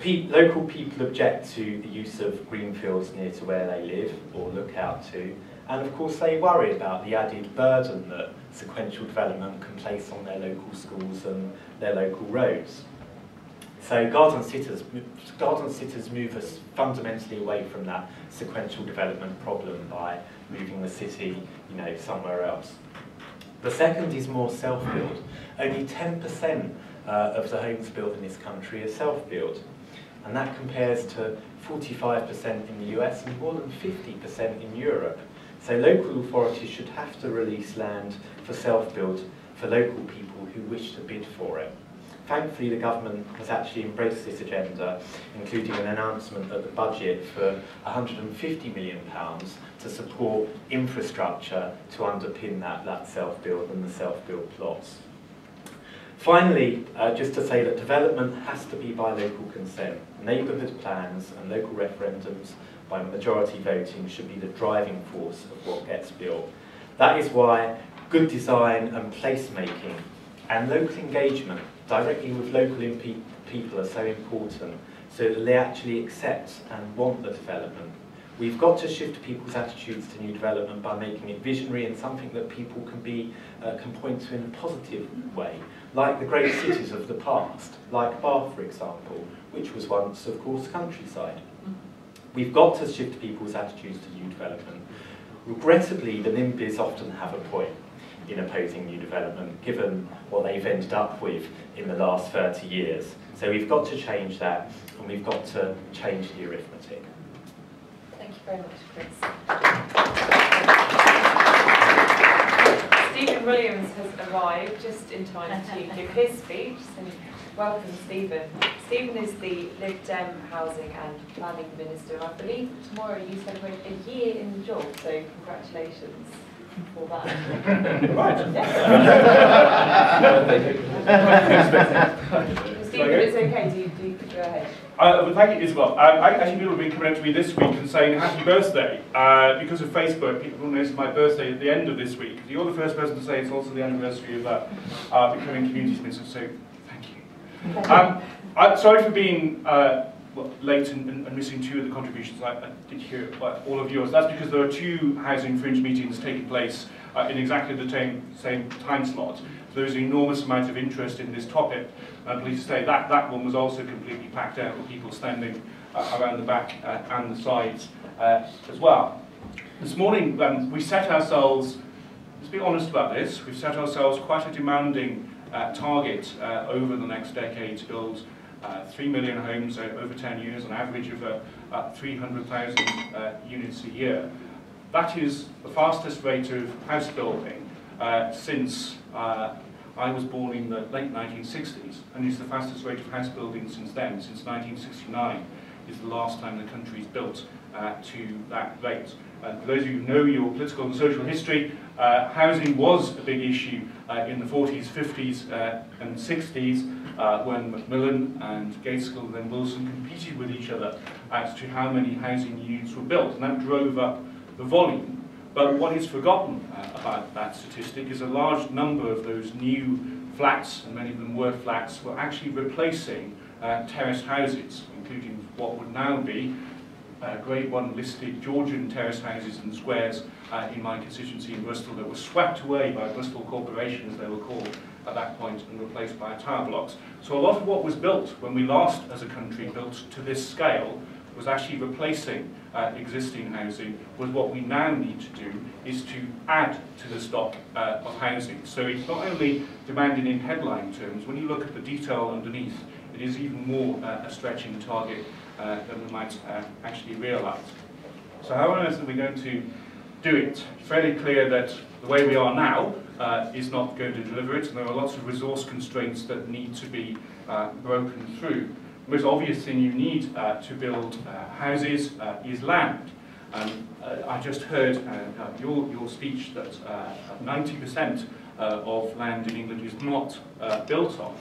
Local people object to the use of greenfields near to where they live or look out to, and of course they worry about the added burden that sequential development can place on their local schools and their local roads. So garden sitters move us fundamentally away from that sequential development problem by moving the city, somewhere else. The second is more self-build. Only 10% of the homes built in this country are self-built, and that compares to 45% in the US and more than 50% in Europe. So local authorities should have to release land for self-build for local people who wish to bid for it. Thankfully, the government has actually embraced this agenda, including an announcement at the budget for £150 million to support infrastructure to underpin that self-build and the self-build plots. Finally, just to say that development has to be by local consent. Neighbourhood plans and local referendums by majority voting should be the driving force of what gets built. That is why good design and placemaking and local engagement directly with local people are so important, so that they actually accept and want the development. We've got to shift people's attitudes to new development by making it visionary and something that people can point to in a positive way, like the great cities of the past, like Bath, for example, which was once, of course, countryside. We've got to shift people's attitudes to new development. Regrettably, the NIMBYs often have a point in opposing new development, given what they've ended up with in the last 30 years. So we've got to change that, and we've got to change the arithmetic. Thank you very much, Chris. Stephen Williams has arrived just in time to give his speech. So welcome, Stephen. Stephen is the Lib Dem Housing and Planning Minister, and I believe tomorrow you celebrate a year in the job, so congratulations for that. Right. Stephen, it's okay, do go ahead. Well, thank you, Isabel. Actually, people have been coming up to me this week and saying happy birthday. Because of Facebook, people will notice my birthday at the end of this week. You're the first person to say it's also the anniversary of becoming community minister, so thank you. I'm sorry for being late and missing two of the contributions. I did hear all of yours. That's because there are two housing fringe meetings taking place in exactly the same time slot. So there's an enormous amount of interest in this topic. I'm pleased to say that one was also completely packed out with people standing around the back and the sides as well. This morning we set ourselves, let's be honest about this, we've set ourselves quite a demanding target over the next decade to build 3 million homes over 10 years, an average of 300,000 units a year. That is the fastest rate of house building since I was born in the late 1960s, and it's the fastest rate of house building since then. Since 1969 is the last time the country's built to that rate. For those of you who know your political and social history, housing was a big issue in the 40s, 50s and 60s when Macmillan and Gaitskell and then Wilson competed with each other as to how many housing units were built, and that drove up the volume. But what is forgotten about that statistic is a large number of those new flats, and many of them were flats, were actually replacing terraced houses, including what would now be Grade 1 listed Georgian terraced houses and squares in my constituency in Bristol that were swept away by Bristol Corporation, as they were called at that point, and replaced by tower blocks. So a lot of what was built when we last, as a country, built to this scale was actually replacing existing housing. Was what we now need to do is to add to the stock of housing. So it's not only demanding in headline terms, when you look at the detail underneath, it is even more a stretching target than we might actually realise. So how on earth are we going to do it? It's fairly clear that the way we are now is not going to deliver it, and there are lots of resource constraints that need to be broken through. The most obvious thing you need to build houses is land. I just heard your speech that 90% of land in England is not built on.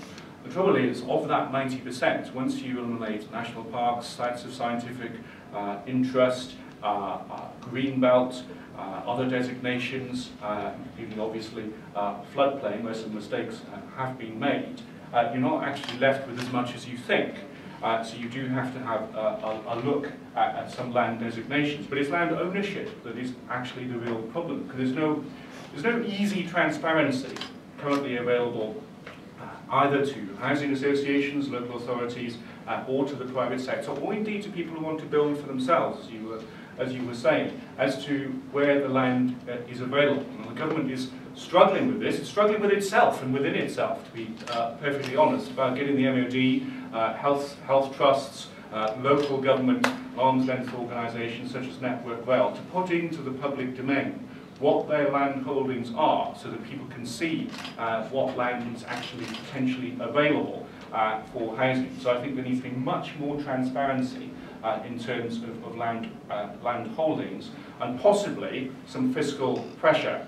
The trouble is, of that 90%, once you eliminate national parks, sites of scientific interest, green belt, other designations, including obviously floodplain, where some mistakes have been made, you're not actually left with as much as you think. So you do have to have a look at some land designations. But it's land ownership that is actually the real problem, because there's no easy transparency currently available either to housing associations, local authorities, or to the private sector, or indeed to people who want to build for themselves, as you were saying, as to where the land is available. And the government is struggling with this. It's struggling with itself and within itself, to be perfectly honest, about getting the MOD, health trusts, local government, arm's length organisations such as Network Rail, to put into the public domain what their land holdings are, so that people can see what land is actually potentially available for housing. So I think there needs to be much more transparency in terms of land holdings, and possibly some fiscal pressure,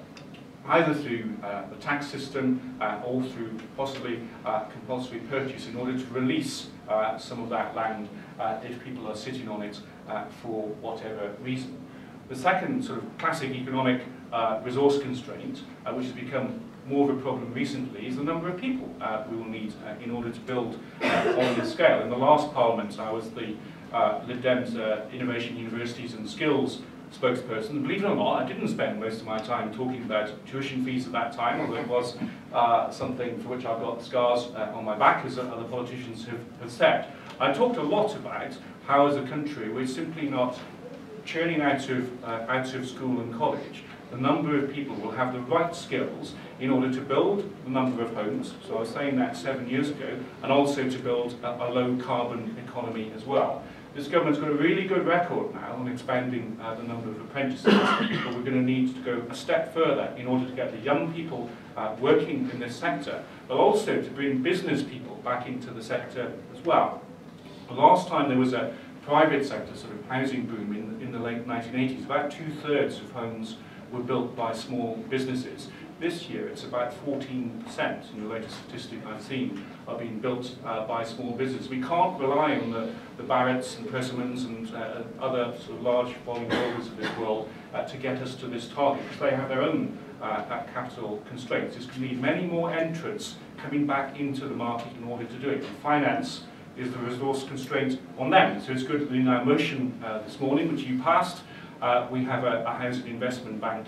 either through the tax system or through possibly compulsory purchase, in order to release some of that land if people are sitting on it for whatever reason. The second sort of classic economic resource constraint, which has become more of a problem recently, is the number of people we will need in order to build on this scale. In the last Parliament, I was the Lib Dem's Innovation, Universities and Skills spokesperson. And believe it or not, I didn't spend most of my time talking about tuition fees at that time, although it was something for which I've got scars on my back, as other politicians have said. I talked a lot about how, as a country, we're simply not churning out of school and college the number of people will have the right skills in order to build the number of homes. So I was saying that 7 years ago, and also to build a low carbon economy as well. This government's got a really good record now on expanding the number of apprentices, but we're going to need to go a step further in order to get the young people working in this sector, but also to bring business people back into the sector as well. The last time there was a private sector sort of housing boom in the late 1980s, about 2/3 of homes were built by small businesses. This year it's about 14%, in the latest statistic I've seen, are being built by small business. We can't rely on the Barretts and Persimmons and other sort of large volume builders of this world to get us to this target, because they have their own capital constraints. It's going to need many more entrants coming back into the market in order to do it. And finance is the resource constraint on them. So it's good that in our motion this morning, which you passed, we have a housing investment bank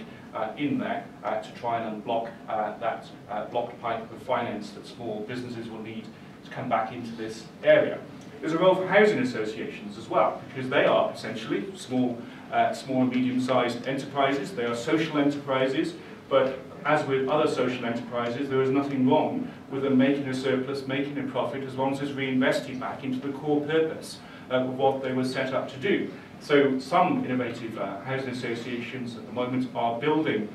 in there to try and unblock that blocked pipe of finance that small businesses will need to come back into this area. There's a role for housing associations as well, because they are essentially small and medium-sized enterprises. They are social enterprises, but as with other social enterprises, there is nothing wrong with them making a surplus, making a profit, as long as it's reinvested back into the core purpose of what they were set up to do. So some innovative housing associations at the moment are building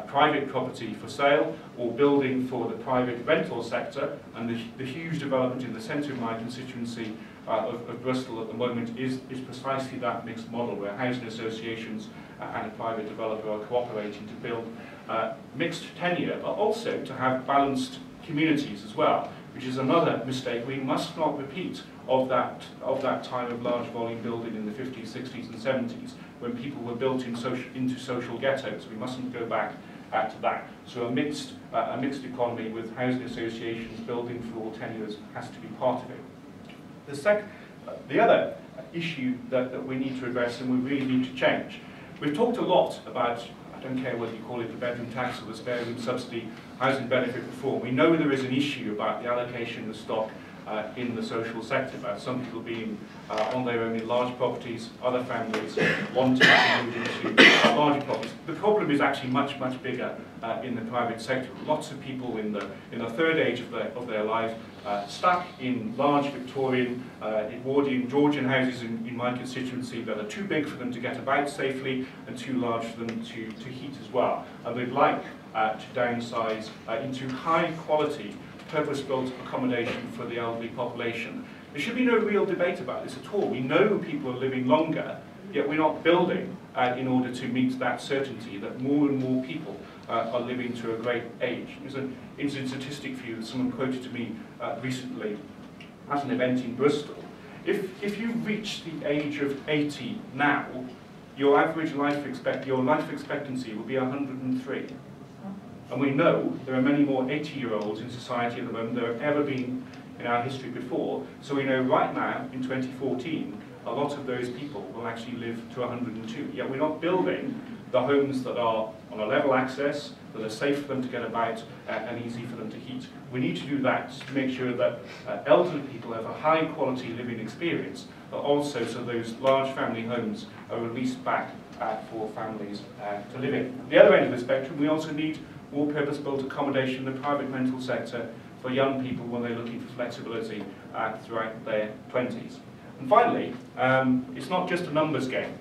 private property for sale or building for the private rental sector, and the huge development in the centre of my constituency of Bristol at the moment is precisely that mixed model, where housing associations and a private developer are cooperating to build mixed tenure, but also to have balanced communities as well, which is another mistake we must not repeat of that time of large volume building in the 50s, 60s and 70s, when people were built into social ghettos. We mustn't go back to that. So a mixed economy with housing associations building for all tenures has to be part of it. The other issue that we need to address and we really need to change. We've talked a lot about, I don't care whether you call it the bedroom tax or the spare room subsidy, housing benefit reform. We know there is an issue about the allocation of stock in the social sector, about some people being on their own in large properties, other families wanting to move into larger properties. The problem is actually much, much bigger in the private sector. Lots of people in the third age of their life stuck in large Victorian, Edwardian, Georgian houses in my constituency that are too big for them to get about safely and too large for them to heat as well. And they'd like to downsize into high quality purpose-built accommodation for the elderly population. There should be no real debate about this at all. We know people are living longer, yet we're not building in order to meet that certainty that more and more people are living to a great age. There's an interesting statistic for you that someone quoted to me recently at an event in Bristol. If you reach the age of 80 now, your average life expectancy will be 103. And we know there are many more 80-year-olds in society at the moment than there have ever been in our history before. So we know right now, in 2014, a lot of those people will actually live to 102. Yet we're not building the homes that are on a level access, that are safe for them to get about and easy for them to heat. We need to do that to make sure that elderly people have a high quality living experience, but also so those large family homes are released back for families to live in. At the other end of the spectrum, we also need more purpose-built accommodation in the private rental sector for young people when they're looking for flexibility throughout their 20s. And finally, it's not just a numbers game.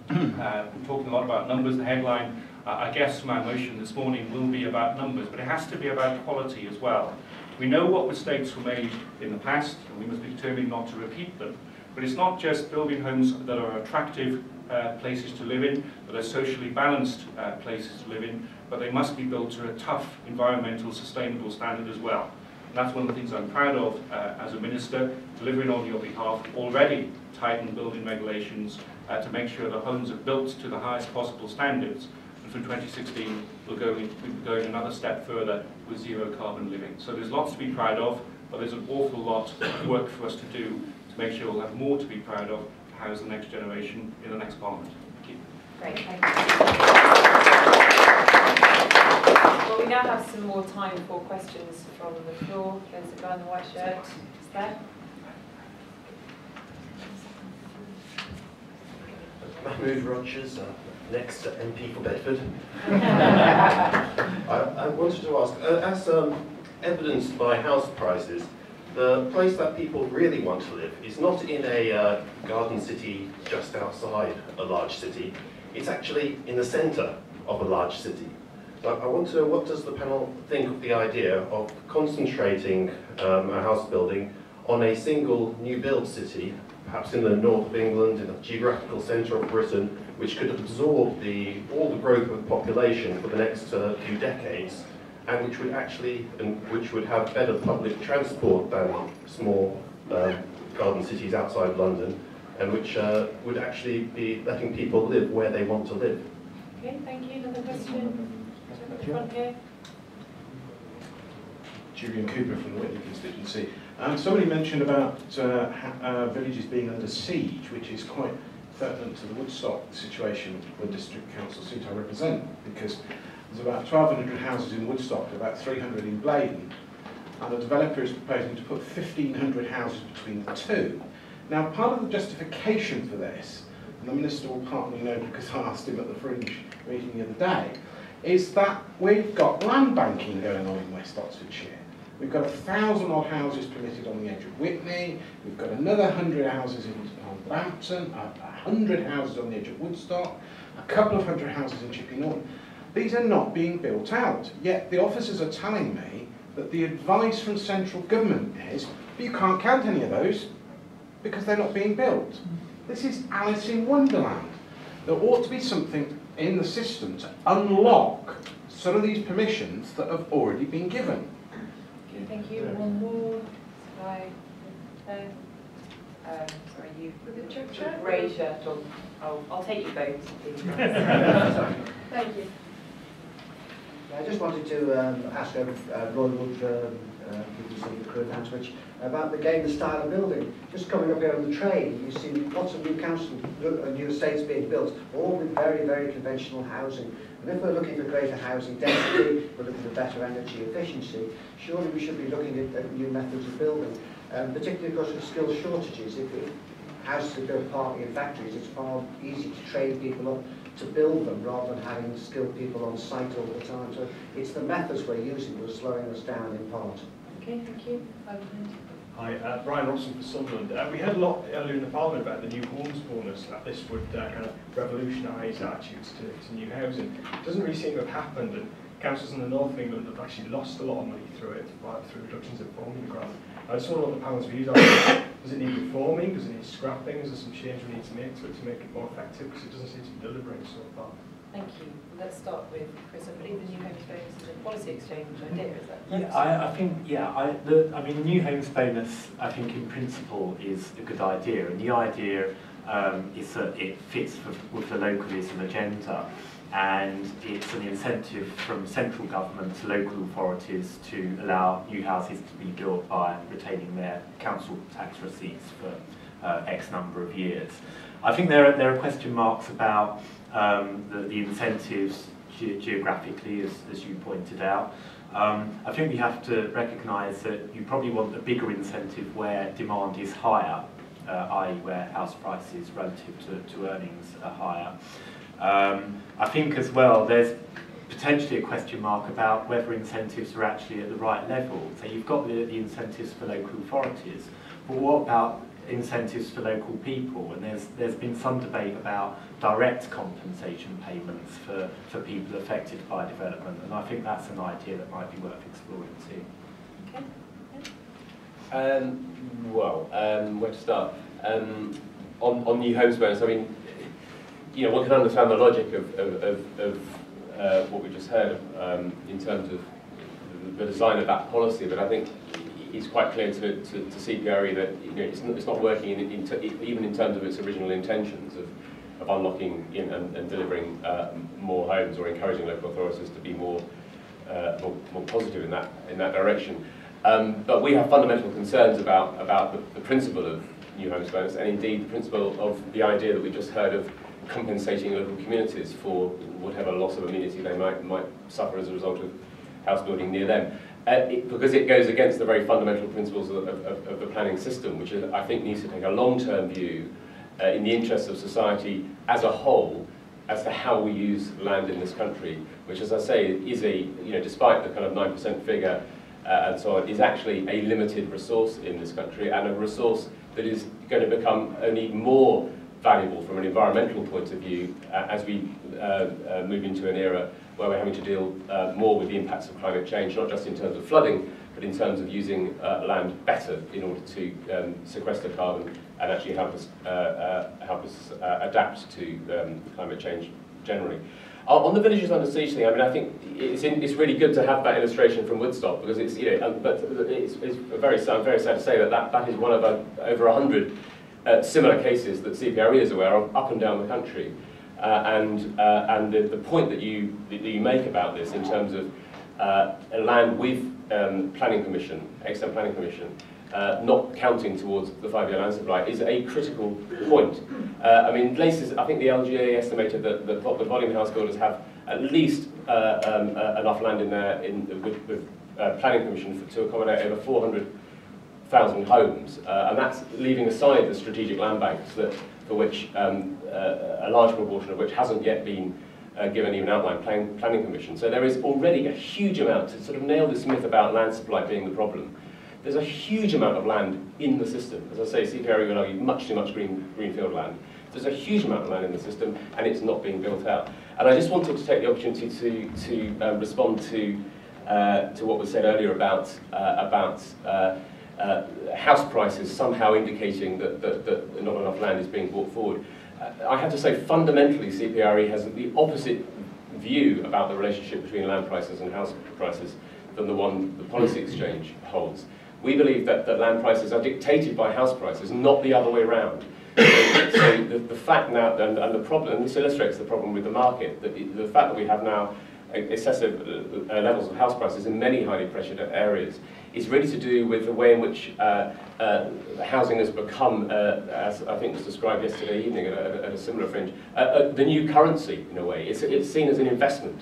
We're talking a lot about numbers. The headline, I guess, from our motion this morning will be about numbers, but it has to be about quality as well. We know what mistakes were made in the past, and we must be determined not to repeat them. But it's not just building homes that are attractive places to live in, that are socially balanced places to live in, but they must be built to a tough environmental sustainable standard as well. And that's one of the things I'm proud of as a minister, delivering on your behalf, already tightened building regulations to make sure the homes are built to the highest possible standards. And from 2016, we'll go going another step further with zero carbon living. So there's lots to be proud of, but there's an awful lot of work for us to do to make sure we'll have more to be proud of to house the next generation in the next Parliament. Thank you. Great, thank you. Well, we now have some more time for questions from the floor. There's a guy in the white shirt. Is there? Mahmood Rogers, next MP for Bedford. I wanted to ask, as evidenced by house prices, The place that people really want to live is not in a garden city just outside a large city. It's actually in the centre of a large city. So I want to know, what does the panel think of the idea of concentrating a house building on a single new build city, perhaps in the north of England, in the geographical centre of Britain, which could absorb all the growth of population for the next few decades, and which would have better public transport than small garden cities outside London, and which would actually be letting people live where they want to live. Okay, thank you. Another question? At the front here. Julian Cooper from the Whitley constituency. Somebody mentioned about villages being under siege, which is quite pertinent to the Woodstock situation the district council seat I represent, because there's about 1,200 houses in Woodstock, about 300 in Blaydon, and the developer is proposing to put 1,500 houses between the two. Now, part of the justification for this, and the Minister will partly know because I asked him at the Fringe meeting the other day, is that we've got land banking going on in West Oxfordshire. We've got 1,000 odd houses permitted on the edge of Witney, we've got another 100 houses on Brampton, 100 houses on the edge of Woodstock, a couple of hundred houses in Chipping Norton. These are not being built out, yet the officers are telling me that the advice from central government is, you can't count any of those because they're not being built. This is Alice in Wonderland. There ought to be something in the system to unlock some of these permissions that have already been given. Okay, thank you. One more. Hi. Sorry, you with a grey shirt on. Oh, I'll take you both. Thank you. I just wanted to ask Roy Wood, BBC Crew and Hanswich, about again the style of building. Just coming up here on the train, you see lots of new estates being built, all with very, very conventional housing. And if we're looking for greater housing density, we're looking for better energy efficiency, surely we should be looking at new methods of building, particularly because of skill shortages. If houses are built partly in factories, it's far easier to train people up to build them rather than having skilled people on site all the time. So it's the methods we're using that are slowing us down in part. Okay, thank you. Hi, Brian Robson for Sunderland. We heard a lot earlier in the Parliament about the new homes bonus, that this would kind of revolutionise attitudes to new housing. It doesn't really seem to have happened, and councils in the north of England have actually lost a lot of money through it, through reductions in formula grant. I just wonder what the panel's views are. Does it need reforming? Does it need scrapping? Is there some change we need to make to make it more effective? Because it doesn't seem to be delivering so far. Thank you. Let's start with Chris. I believe the new homes bonus is a policy exchange idea, is that correct? Yeah, I think, yeah, I mean, the new homes bonus, I think in principle is a good idea, and the idea is that it fits with the localism agenda, and it's an incentive from central government to local authorities to allow new houses to be built by retaining their council tax receipts for X number of years. I think there are question marks about the incentives geographically, as you pointed out. I think we have to recognise that you probably want a bigger incentive where demand is higher, i.e. where house prices relative to earnings are higher. I think as well there's potentially a question mark about whether incentives are actually at the right level. So you've got the incentives for local authorities, but what about incentives for local people? And there's been some debate about direct compensation payments for people affected by development, and I think that's an idea that might be worth exploring too. Okay. Where to start? On new homes bonus, I mean, you know, one can understand the logic of what we just heard in terms of the design of that policy, but I think it's quite clear to CPRE that, you know, it's not working even in terms of its original intentions of unlocking and delivering more homes, or encouraging local authorities to be more positive in that direction. But we have fundamental concerns about the principle of new homes bonus, and indeed the principle of the idea that we just heard of compensating local communities for whatever loss of amenity they might suffer as a result of house building near them. Because it goes against the very fundamental principles of the planning system, which I think needs to take a long-term view in the interests of society as a whole as to how we use land in this country, which, as I say, is despite the kind of 9% figure, and so on, is actually a limited resource in this country, and a resource that is going to become only more valuable from an environmental point of view as we move into an era where we're having to deal more with the impacts of climate change, not just in terms of flooding, but in terms of using land better in order to sequester carbon and actually help us adapt to climate change generally. On the villages under siege thing, I mean, I think it's really good to have that illustration from Woodstock, because it's, you know, but it's very sad to say that is one of over 100 similar cases that CPRE is aware of up and down the country. And the point that you make about this in terms of land with planning permission, extant planning permission, not counting towards the 5-year land supply is a critical point. I mean, places, I think the LGA estimated that the volume house builders have at least enough land in there with planning permission to accommodate over 400,000 homes, and that's leaving aside the strategic land banks for which a large proportion of which hasn't yet been given even outline planning permission. So there is already a huge amount, to sort of nail this myth about land supply being the problem. There's a huge amount of land in the system. As I say, CPRE would argue much too much greenfield land. There's a huge amount of land in the system, and it's not being built out. And I just wanted to take the opportunity to respond to what was said earlier about house prices somehow indicating that not enough land is being brought forward. I have to say, fundamentally, CPRE has the opposite view about the relationship between land prices and house prices than the one the Policy Exchange holds. We believe that land prices are dictated by house prices, not the other way around. So the fact now, and the problem, and this illustrates the problem with the market, that the fact that we have now excessive levels of house prices in many highly pressured areas is really to do with the way in which housing has become, as I think was described yesterday evening at a similar fringe, the new currency in a way. It's seen as an investment,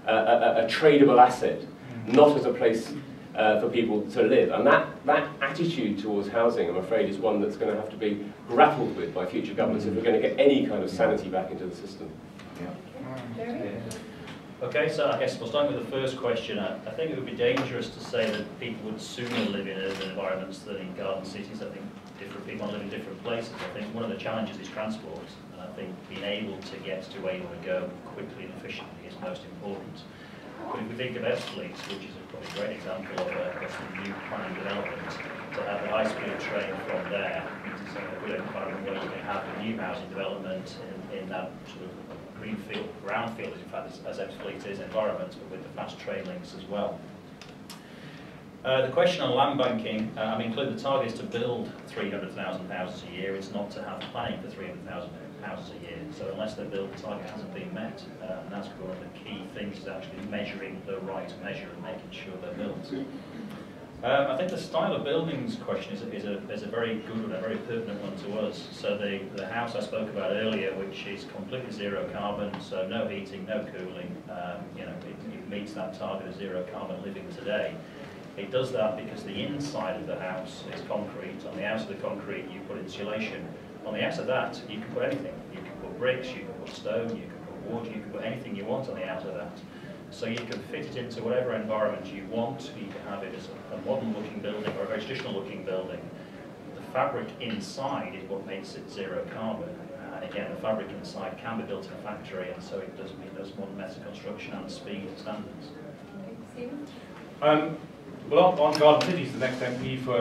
a tradable asset, not as a place for people to live. And that attitude towards housing, I'm afraid, is one that's going to have to be grappled with by future governments if we're going to get any kind of sanity back into the system. Okay, so I guess we'll start with the first question. I think it would be dangerous to say that people would sooner live in urban environments than in garden cities. I think different people live in different places. I think one of the challenges is transport, and I think being able to get to where you want to go quickly and efficiently is most important. But if we think about fleets, which is probably a great example of a new planning development, to have a high-speed train from there is a good environment where you can have a new housing development in that sort of greenfield, brownfield, in fact, as Fleet is, environment, but with the fast train links as well. The question on land banking, I mean, clearly the target is to build 300,000 houses a year. It's not to have planning for 300,000 houses a year. So unless they build, the target hasn't been met. And that's one of the key things, is actually measuring the right measure and making sure they're built. I think the style of buildings question is a very good one, a very pertinent one to us. So the house I spoke about earlier, which is completely zero carbon, so no heating, no cooling, you know, it meets that target of zero carbon living today. It does that because the inside of the house is concrete. On the outside of the concrete, you put insulation. On the outside of that, you can put anything. You can put bricks, you can put stone, you can put wood, you can put anything you want on the outside of that. So you can fit it into whatever environment you want. You can have it as a modern-looking building or a very traditional-looking building. The fabric inside is what makes it zero carbon. And again, the fabric inside can be built in a factory, and so it does meet those modern methods of construction and speed standards. Well, on Garden Cities, the next MP for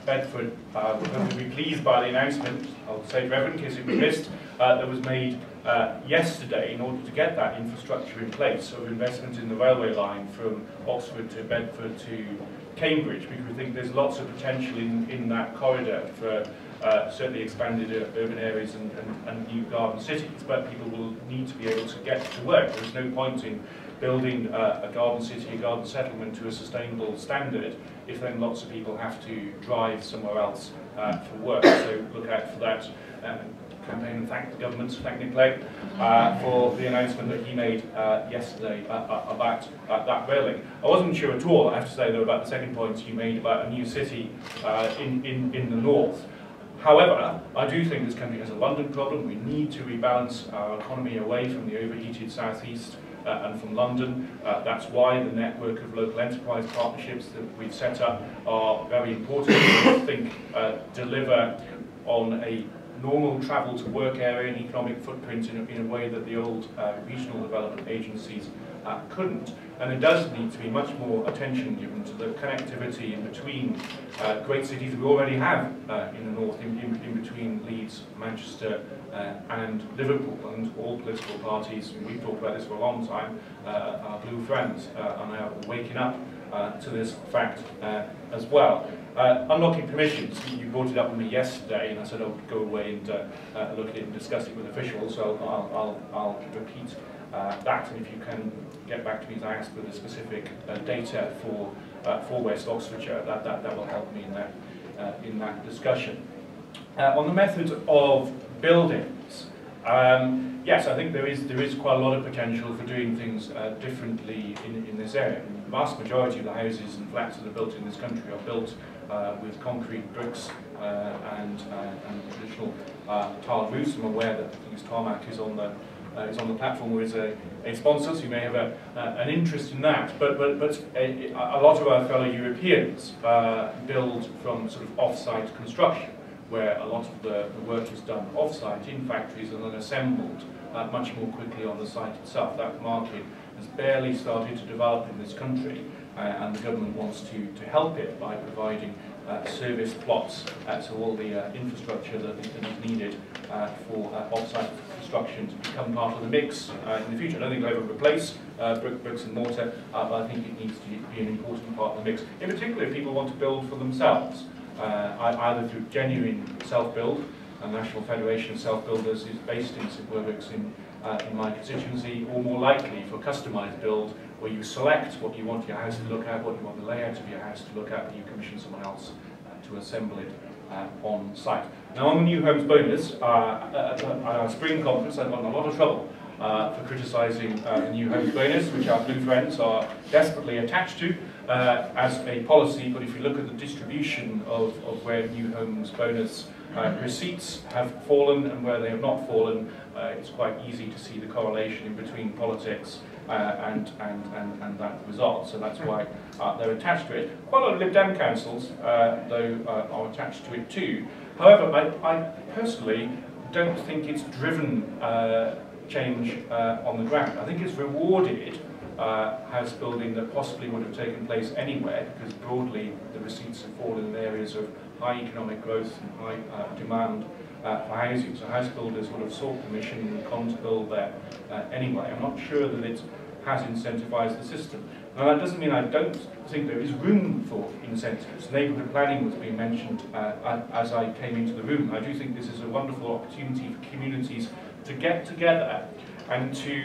Bedford will be pleased by the announcement, I'll say to everyone in case it was missed, that was made yesterday in order to get that infrastructure in place, so investment in the railway line from Oxford to Bedford to Cambridge, because we think there's lots of potential in that corridor for certainly expanded urban areas and new garden cities, but people will need to be able to get to work. There's no point in building a garden city, a garden settlement to a sustainable standard if then lots of people have to drive somewhere else for work. So look out for that campaign and thank the government, thank Nick Clegg for the announcement that he made yesterday about that railing. I wasn't sure at all, I have to say, though, about the second point you made about a new city in the north. However, I do think this country has a London problem. We need to rebalance our economy away from the overheated southeast and from London. That's why the network of local enterprise partnerships that we've set up are very important. I think deliver on a normal travel to work area and economic footprint in a way that the old regional development agencies couldn't. And there does need to be much more attention given to the connectivity in between great cities we already have in the north, in between Leeds, Manchester and Liverpool. And all political parties, we've talked about this for a long time, our blue friends are now waking up to this fact as well. Unlocking permissions, you brought it up with me yesterday, and I said I would go away and look at it and discuss it with officials, so I'll repeat that, and if you can get back to me as I asked with the specific data for West Oxfordshire, that will help me in that discussion. On the method of buildings, yes, I think there is quite a lot of potential for doing things differently in this area. The vast majority of the houses and flats that are built in this country are built with concrete bricks and traditional tiled roofs. I'm aware that I think Tarmac is on the platform, or is a sponsor, so you may have an interest in that. But a lot of our fellow Europeans build from sort of off-site construction, where a lot of the work is done off-site in factories and then assembled much more quickly on the site itself. That market has barely started to develop in this country, and the government wants to help it by providing service plots to all the infrastructure that is needed for off-site construction to become part of the mix in the future. I don't think it'll ever replace bricks and mortar, but I think it needs to be an important part of the mix. In particular, if people want to build for themselves, either through genuine self-build. The National Federation of Self-Builders is based in St Werwick's in my constituency, or more likely for customised build, where you select what you want your house to look at, what you want the layout of your house to look at, and you commission someone else to assemble it on site. Now, on the New Homes Bonus, at our spring conference, I got in a lot of trouble for criticising the New Homes Bonus, which our blue friends are desperately attached to as a policy. But if you look at the distribution of where New Homes Bonus receipts have fallen and where they have not fallen, it's quite easy to see the correlation in between politics and that result. So that's why they're attached to it. Quite a lot of Lib Dem councils, though, are attached to it too. However, I personally don't think it's driven change on the ground. I think it's rewarded house building that possibly would have taken place anywhere, because broadly the receipts have fallen in areas of high economic growth and high demand for housing. So house builders would have sought permission and gone to build there anyway. I'm not sure that it has incentivised the system. Now, that doesn't mean I don't think there is room for incentives. Neighbourhood planning was being mentioned as I came into the room. I do think this is a wonderful opportunity for communities to get together and to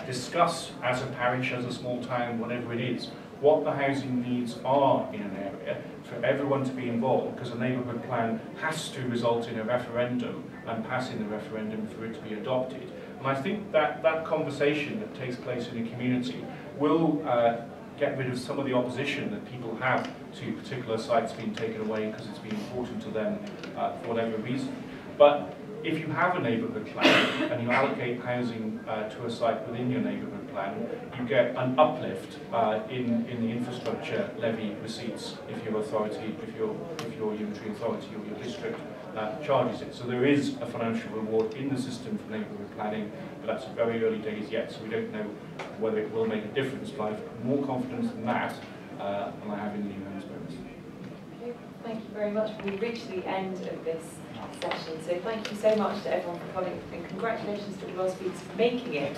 discuss as a parish, as a small town, whatever it is, what the housing needs are in an area, for everyone to be involved, because a neighbourhood plan has to result in a referendum and pass in the referendum for it to be adopted. And I think that that conversation that takes place in a community will get rid of some of the opposition that people have to particular sites being taken away because it's been important to them for whatever reason. But if you have a neighbourhood plan and you allocate housing to a site within your neighbourhood plan, you get an uplift in the infrastructure levy receipts if your authority, if your unitary authority or your district charges it. So there is a financial reward in the system for neighbourhood planning, but that's very early days yet, so we don't know whether it will make a difference. But I have more confidence in that than I have in the New Homes Bonus. Okay, thank you very much. We've reached the end of this session, so thank you so much to everyone for coming, and congratulations to all our speakers for making it.